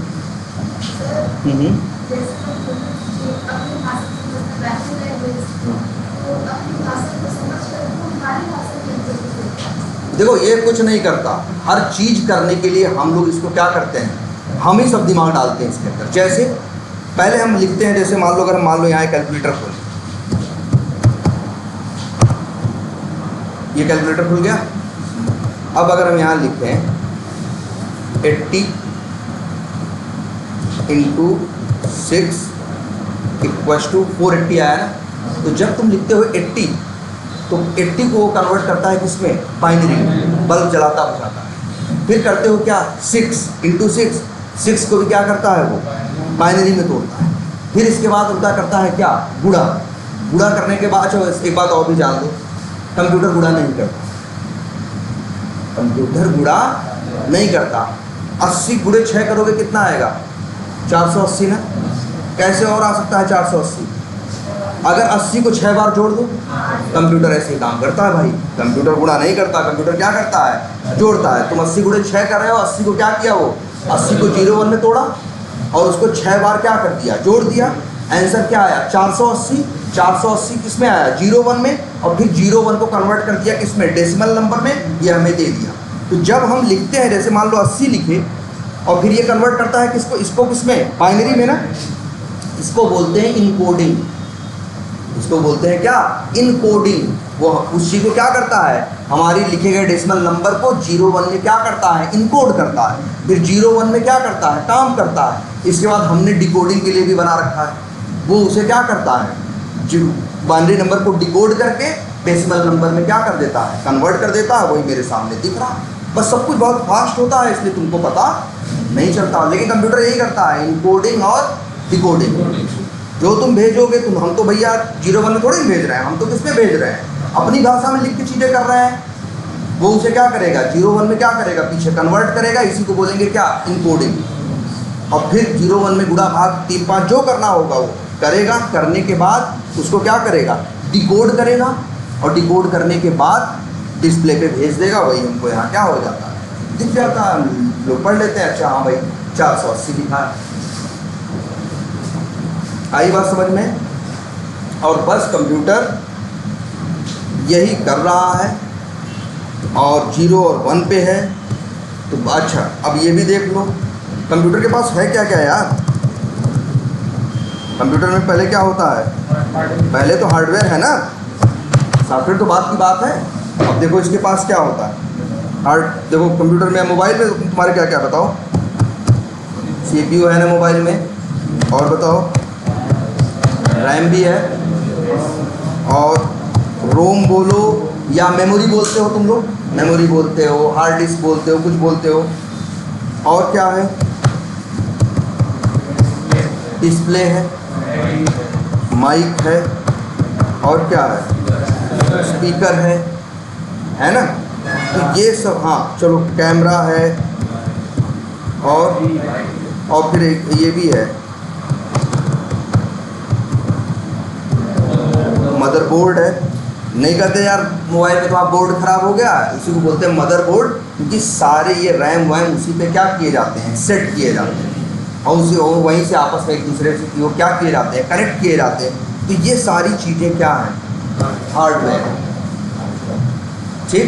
Speaker 1: देखो ये कुछ नहीं करता, हर चीज़ करने के लिए हम लोग इसको क्या करते हैं, हम ही सब दिमाग डालते हैं इसके अंदर। जैसे पहले हम लिखते हैं, जैसे मान लो अगर मान लो यहाँ कैलकुलेटर खोल, ये कैलकुलेटर खुल गया। अब अगर हम यहाँ लिखते हैं 80 × 6 = 480 आया ना। तो जब तुम लिखते हो 80 तो 80 को वो कन्वर्ट करता है किसमें, बाइनरी में, बल्ब जलाता बुझाता है। फिर करते हो क्या, 6 × 6, 6 को भी क्या करता है वो, बाइनरी में तोड़ता है। फिर इसके बाद उल्टा करता है क्या, गुणा। गुणा करने के बाद चलो एक बात और भी जान दो, कंप्यूटर गुणा नहीं करता, कंप्यूटर गुणा नहीं करता। 80 × 6 करोगे कितना आएगा, 480 ना। कैसे और आ सकता है 480, अगर 80 को 6 बार जोड़ दो। कंप्यूटर ऐसे ही काम करता है भाई, कंप्यूटर गुणा नहीं करता, कंप्यूटर क्या करता है, जोड़ता है। तुम 80 × 6 कर रहे हो, 80 को क्या किया, वो 80 को 0-1 में तोड़ा और उसको 6 बार क्या कर दिया, जोड़ दिया। आंसर क्या आया, 480। 480 किस में आया, 0-1 में, और फिर 0-1 को कन्वर्ट कर दिया किस में, डेसिमल नंबर में, ये हमें दे दिया। तो जब हम लिखते हैं, जैसे मान लो 80 लिखे और फिर ये कन्वर्ट करता है किसको, इसको किसमें, बाइनरी में ना। इसको बोलते हैं इनकोडिंग, इसको बोलते हैं क्या, इनकोडिंग। वो उस चीज़ को क्या करता है, हमारी लिखे गए डेसिमल नंबर को 0-1 में क्या करता है, इनकोड करता है। फिर 0-1 में क्या करता है, काम करता है। इसके बाद हमने डिकोडिंग के लिए भी बना रखा है, वो उसे क्या करता है, बाइनरी नंबर को डिकोड करके डेसिमल नंबर में क्या कर देता है, कन्वर्ट कर देता है। वही मेरे सामने दिख रहा है। बस सब कुछ बहुत फास्ट होता है, इसलिए तुमको पता नहीं चलता। लेकिन कंप्यूटर यही करता है, इनकोडिंग और डिकोडिंग। जो तुम भेजोगे, तुम, हम तो भैया 0-1 में थोड़ी भेज रहे हैं, हम तो किस में भेज रहे हैं, अपनी भाषा में लिख के चीज़ें कर रहे हैं। वो उसे क्या करेगा, 0-1 में क्या करेगा, पीछे कन्वर्ट करेगा। इसी को बोलेंगे क्या, इनकोडिंग। और फिर 0-1 में गुणा भाग 3-5 जो करना होगा वो करेगा। करने के बाद उसको क्या करेगा, डिकोड करेगा, और डिकोड करने के बाद डिस्प्ले पे भेज देगा। वही हमको यहाँ क्या हो जाता है, दिख जाता है। लोग पढ़ लेते हैं, अच्छा हाँ भाई 480 लिखा है। आई बात समझ में। और बस कंप्यूटर यही कर रहा है, और 0 और 1 पे है। तो अच्छा अब ये भी देख लो, कंप्यूटर के पास है क्या क्या यार। कंप्यूटर में पहले क्या होता है, पहले तो हार्डवेयर है ना, सॉफ्टवेयर तो बात की बात है। अब देखो इसके पास क्या होता है, देखो कंप्यूटर में, मोबाइल में तुम्हारे क्या क्या बताओ, CPU है ना मोबाइल में, और बताओ रैम भी है, और रोम बोलो या मेमोरी बोलते हो तुम लोग, मेमोरी बोलते हो, हार्ड डिस्क बोलते हो, कुछ बोलते हो। और क्या है, डिस्प्ले है, माइक है, और क्या है, स्पीकर है ना। तो ये सब, हाँ चलो, कैमरा है, और फिर एक ये भी है, मदरबोर्ड है। नहीं कहते यार मोबाइल में तुम्हारा बोर्ड ख़राब हो गया, इसी को बोलते हैं मदरबोर्ड, क्योंकि सारे ये रैम वैम उसी पे क्या किए जाते हैं, सेट किए जाते हैं, और उसी वहीं से आपस में एक दूसरे से वो क्या किए जाते हैं, कनेक्ट किए जाते हैं। तो ये सारी चीज़ें क्या हैं, हार्डवेयर। ठीक,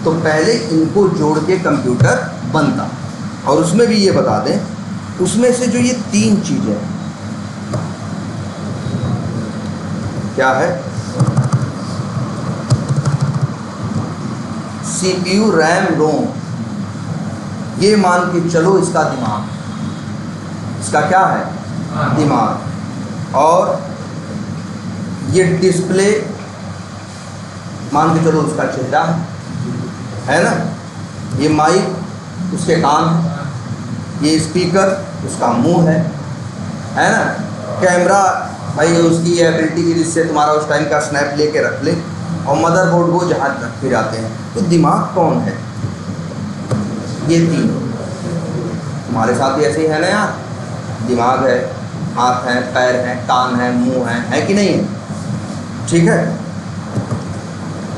Speaker 1: तो पहले इनको जोड़ के कंप्यूटर बनता। और उसमें भी ये बता दें, उसमें से जो ये 3 चीज़ें क्या है, CPU, रैम, रोम, ये मान के चलो इसका दिमाग, इसका क्या है, दिमाग। और ये डिस्प्ले मान के चलो उसका चेहरा है ना, ये माइक उसके कान, ये स्पीकर उसका मुंह है ना, कैमरा भाई उसकी एबिलिटी की जिससे तुम्हारा उस टाइम का स्नैप लेके रख ले, और मदरबोर्ड वो जहाँ रखे जाते हैं। तो दिमाग कौन है, ये 3। तुम्हारे साथ भी ऐसे ही है ना यार, दिमाग है, हाथ है, पैर है, कान है, मुंह है कि नहीं है, ठीक है।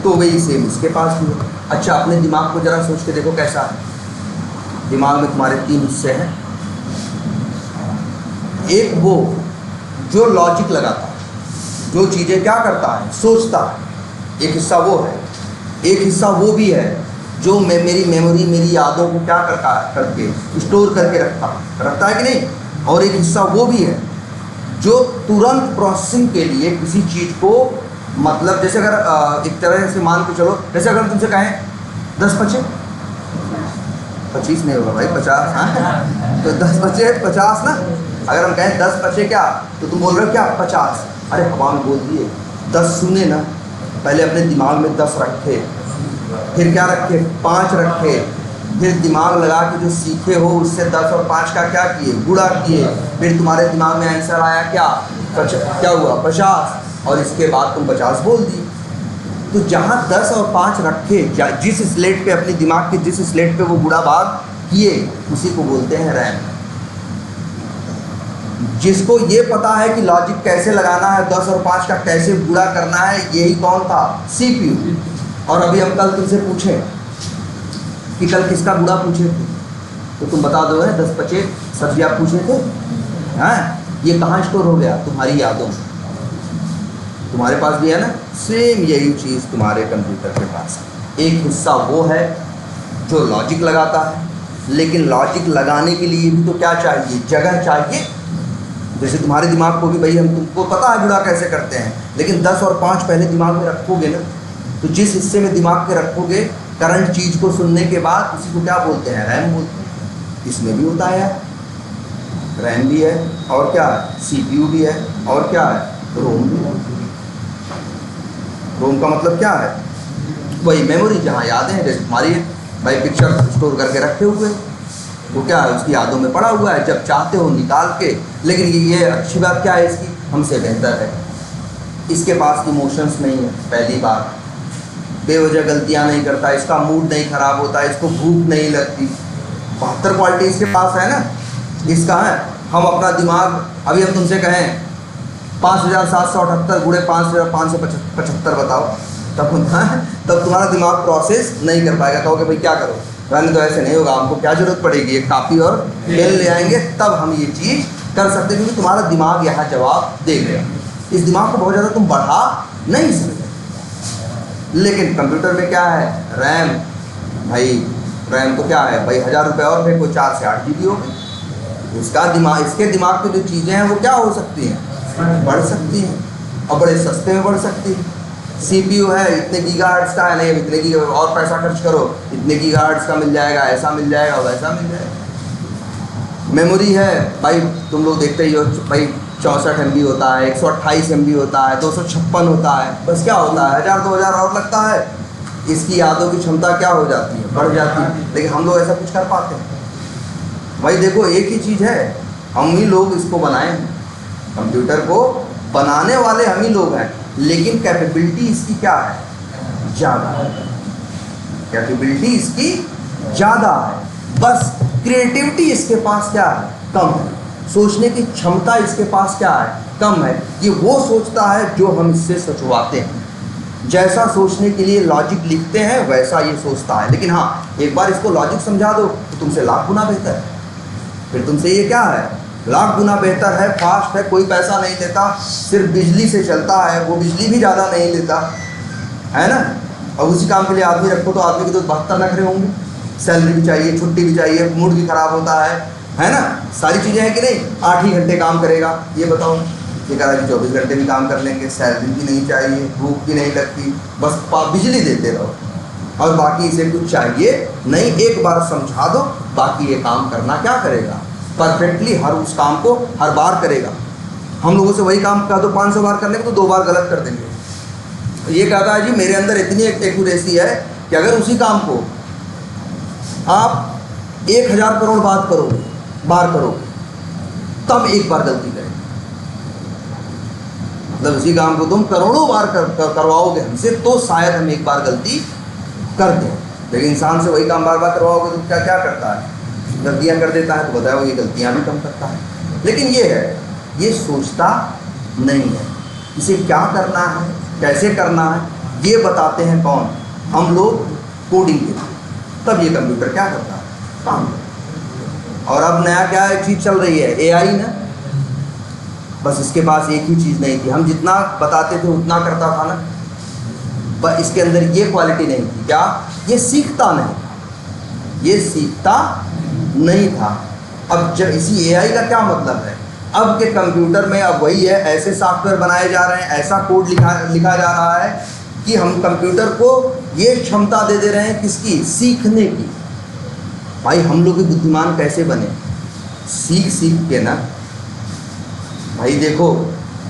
Speaker 1: तो वही सेम इसके पास भी है। अच्छा, अपने दिमाग को जरा सोच के देखो कैसा है। दिमाग में तुम्हारे 3 हिस्से हैं। एक वो जो लॉजिक लगाता है, जो चीज़ें क्या करता है, सोचता है, एक हिस्सा वो है। एक हिस्सा वो भी है जो मेरी मेमोरी, मेरी यादों को क्या करता है, करके स्टोर करके रखता है कि नहीं। और एक हिस्सा वो भी है जो तुरंत प्रोसेसिंग के लिए किसी चीज़ को, मतलब जैसे अगर एक तरह से मान के चलो, जैसे अगर तुमसे कहें 10 बचे, 25 नहीं होगा भाई, 50, हाँ तो 10 बचे 50 ना। अगर हम कहें 10 बचे क्या, तो तुम बोल रहे हो क्या 50, अरे हवा में बोल दिए। 10 सुने ना, पहले अपने दिमाग में 10 रखे, फिर क्या रखे, 5 रखे, फिर दिमाग लगा के जो सीखे हो उससे 10 और 5 का क्या किए, गुणा किए, फिर तुम्हारे दिमाग में आंसर आया क्या, क्या हुआ 50, और इसके बाद तुम 50 बोल दी। तो जहाँ 10 और 5 रखे, जिस स्लेट पे, अपने दिमाग के जिस स्लेट पे वो गुणा भाग किए, उसी को बोलते हैं रैम। जिसको ये पता है कि लॉजिक कैसे लगाना है, 10 और 5 का कैसे गुणा करना है, यही कौन था, CPU। और अभी हम कल तुमसे पूछें कि कल किसका गुणा पूछे थे, तो तुम बता दो, है 10 बचे सब्जी आप पूछे थे, हैं ये कहाँ स्टोर हो गया, तुम्हारी यादों में। तुम्हारे पास भी है ना, सेम यही चीज़ तुम्हारे कंप्यूटर के पास है। एक हिस्सा वो है जो लॉजिक लगाता है, लेकिन लॉजिक लगाने के लिए भी तो क्या चाहिए, जगह चाहिए। जैसे तुम्हारे दिमाग को भी भाई, हम तुमको पता है गुणा कैसे करते हैं, लेकिन 10 और 5 पहले दिमाग में रखोगे ना, तो जिस हिस्से में दिमाग के रखोगे, करंट चीज़ को सुनने के बाद उसी को क्या बोलते हैं, रैम बोलते हैं। इसमें भी होता है, रैम भी है, और क्या है, CPU भी है, और क्या है, रोम भी है। रोम का मतलब क्या है, वही मेमोरी, जहाँ यादें हैं, जैसे तुम्हारी भाई पिक्चर स्टोर करके रखे हुए, वो क्या है, उसकी यादों में पड़ा हुआ है, जब चाहते हो निकाल के। लेकिन ये अच्छी बात क्या है इसकी, हमसे बेहतर है, इसके पास इमोशंस नहीं है, पहली बार बेवजह गलतियां नहीं करता, इसका मूड नहीं ख़राब होता, इसको भूख नहीं लगती। 72 क्वालिटी इसके पास है ना, इसका है। हम अपना दिमाग, अभी हम तुमसे कहें 5778 गुणे 5575 बताओ, तब तुम्हारा दिमाग प्रोसेस नहीं कर पाएगा। कहोगे भाई क्या करो, रहने तो ऐसे नहीं होगा, हमको क्या ज़रूरत पड़ेगी, एक कापी और पेन ले आएंगे, तब हम ये चीज़ कर सकते हैं, क्योंकि तुम्हारा दिमाग यहाँ जवाब दे गया। इस दिमाग को बहुत ज़्यादा तुम बढ़ा नहीं सकते। लेकिन कंप्यूटर में क्या है, रैम, भाई रैम तो क्या है भाई, 1000 रुपये और फिर कोई 4 से 8 GB हो गई। इसका दिमाग, इसके दिमाग की जो चीज़ें हैं वो क्या हो सकती हैं, बढ़ सकती हैं, और बड़े सस्ते में बढ़ सकती है। CPU है इतने गीगाहर्ट्ज़ का है, नहीं इतने गीगा और पैसा खर्च करो, इतने गीगाहर्ट्ज़ का मिल जाएगा, ऐसा मिल जाएगा, वैसा मिल जाएगा। मेमोरी है भाई, तुम लोग देखते ही हो भाई, 64 MB होता है, 128 MB होता है, 256 होता है, बस क्या होता है 1000-2000 और लगता है, इसकी यादों की क्षमता क्या हो जाती है, बढ़ जाती है। लेकिन हम लोग ऐसा कुछ कर पाते हैं भाई? देखो एक ही चीज़ है, हम ही लोग इसको बनाए हैं, कंप्यूटर को बनाने वाले हम ही लोग हैं, लेकिन कैपेबिलिटी इसकी क्या है, ज़्यादा है। कैपेबिलिटी इसकी ज़्यादा है, बस क्रिएटिविटी इसके पास क्या है, कम है। सोचने की क्षमता इसके पास क्या है, कम है। ये वो सोचता है जो हम इससे सोचवाते हैं। जैसा सोचने के लिए लॉजिक लिखते हैं वैसा ये सोचता है। लेकिन हाँ, एक बार इसको लॉजिक समझा दो तो तुमसे लाख गुना बेहतर है। फिर तुमसे ये क्या है, लाख गुना बेहतर है, फास्ट है, कोई पैसा नहीं लेता, सिर्फ बिजली से चलता है, वो बिजली भी ज़्यादा नहीं लेता, है ना। और उसी काम के लिए आदमी रखो तो आदमी के तो 72 नखरे होंगे, सैलरी भी चाहिए, छुट्टी भी चाहिए, मूड भी खराब होता है ना, सारी चीज़ें हैं कि नहीं। 8 ही घंटे काम करेगा, ये बताओ। ये कह रहा है कि 24 घंटे भी काम कर लेंगे, सैलरी भी नहीं चाहिए, भूख भी नहीं लगती, बस बिजली देते रहो और बाकी इसे कुछ चाहिए नहीं। एक बार समझा दो, बाकी ये काम करना क्या करेगा, परफेक्टली हर उस काम को हर बार करेगा। हम लोगों से वही काम कह दो 500 बार करने को तो 2 बार गलत कर देंगे। ये कहता है जी मेरे अंदर इतनी एक्यूरेसी है कि अगर उसी काम को आप 1000 करोड़ बार करोगे तब एक बार गलती करेंगे। मतलब उसी काम को तुम करोड़ों बार करवाओगे हमसे तो शायद हम एक बार गलती कर दें, लेकिन इंसान से वही काम बार बार करवाओगे तो क्या क्या करता है, गलतियां कर देता है। तो बताओ ये गलतियां भी कम करता है, लेकिन ये है ये सोचता नहीं है। इसे क्या करना है, कैसे करना है, ये बताते हैं कौन, हम लोग कोडिंग के लिए। तब ये कंप्यूटर क्या करता है, काम। और अब नया क्या चीज़ चल रही है, एआई ना। बस इसके पास एक ही चीज़ नहीं थी, हम जितना बताते थे उतना करता था ना, पर इसके अंदर ये क्वालिटी नहीं थी। क्या, ये सीखता नहीं था। अब जब इसी एआई का क्या मतलब है, अब के कंप्यूटर में अब वही है, ऐसे सॉफ्टवेयर बनाए जा रहे हैं, ऐसा कोड लिखा जा रहा है कि हम कंप्यूटर को ये क्षमता दे रहे हैं किसकी, सीखने की। भाई हम लोग बुद्धिमान कैसे बने, सीख के ना। भाई देखो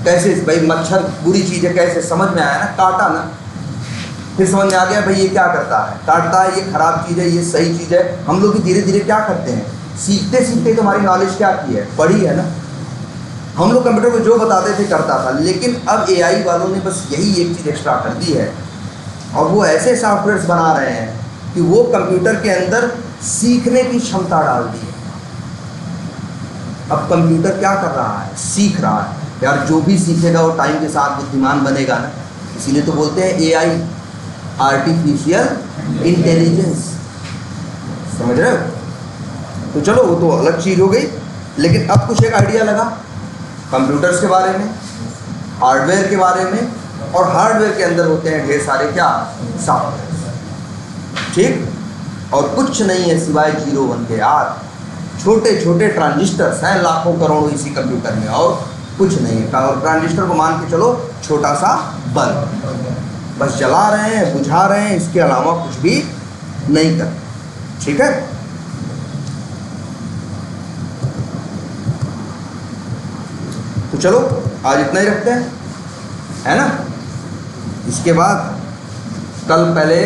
Speaker 1: कैसे, भाई मच्छर बुरी चीज़ है, कैसे समझ में आया ना, काटा ना, फिर समझ में आ गया भाई ये क्या करता है, काटता है, ये खराब चीज़ है, ये सही चीज़ है। हम लोग धीरे धीरे क्या करते हैं, सीखते सीखते तुम्हारी नॉलेज क्या की है, बढ़ी है ना। हम लोग कंप्यूटर को जो बताते थे करता था, लेकिन अब एआई वालों ने बस यही एक चीज़ एक्स्ट्रा कर दी है और वो ऐसे सॉफ्टवेयर्स बना रहे हैं कि वो कंप्यूटर के अंदर सीखने की क्षमता डाल दी है। अब कंप्यूटर क्या कर रहा है, सीख रहा है। यार जो भी सीखेगा वो टाइम के साथ बुद्धिमान बनेगा ना, इसीलिए तो बोलते हैं एआई, आर्टिफिशियल इंटेलिजेंस। समझ रहे हो। तो चलो वो तो अलग चीज़ हो गई, लेकिन अब कुछ एक आइडिया लगा कंप्यूटर्स के बारे में, हार्डवेयर के बारे में। और हार्डवेयर के अंदर होते हैं ढेर सारे क्या, सॉफ्टवेयर, ठीक। और कुछ नहीं है सिवाय 0 1 के। यार छोटे छोटे ट्रांजिस्टर्स हैं लाखों करोड़ों इसी कंप्यूटर में, और कुछ नहीं है। और ट्रांजिस्टर को मान के चलो छोटा सा बल्ब, बस जला रहे हैं, बुझा रहे हैं, इसके अलावा कुछ भी नहीं कर, ठीक है। तो चलो आज इतना ही रखते हैं, है ना। इसके बाद कल पहले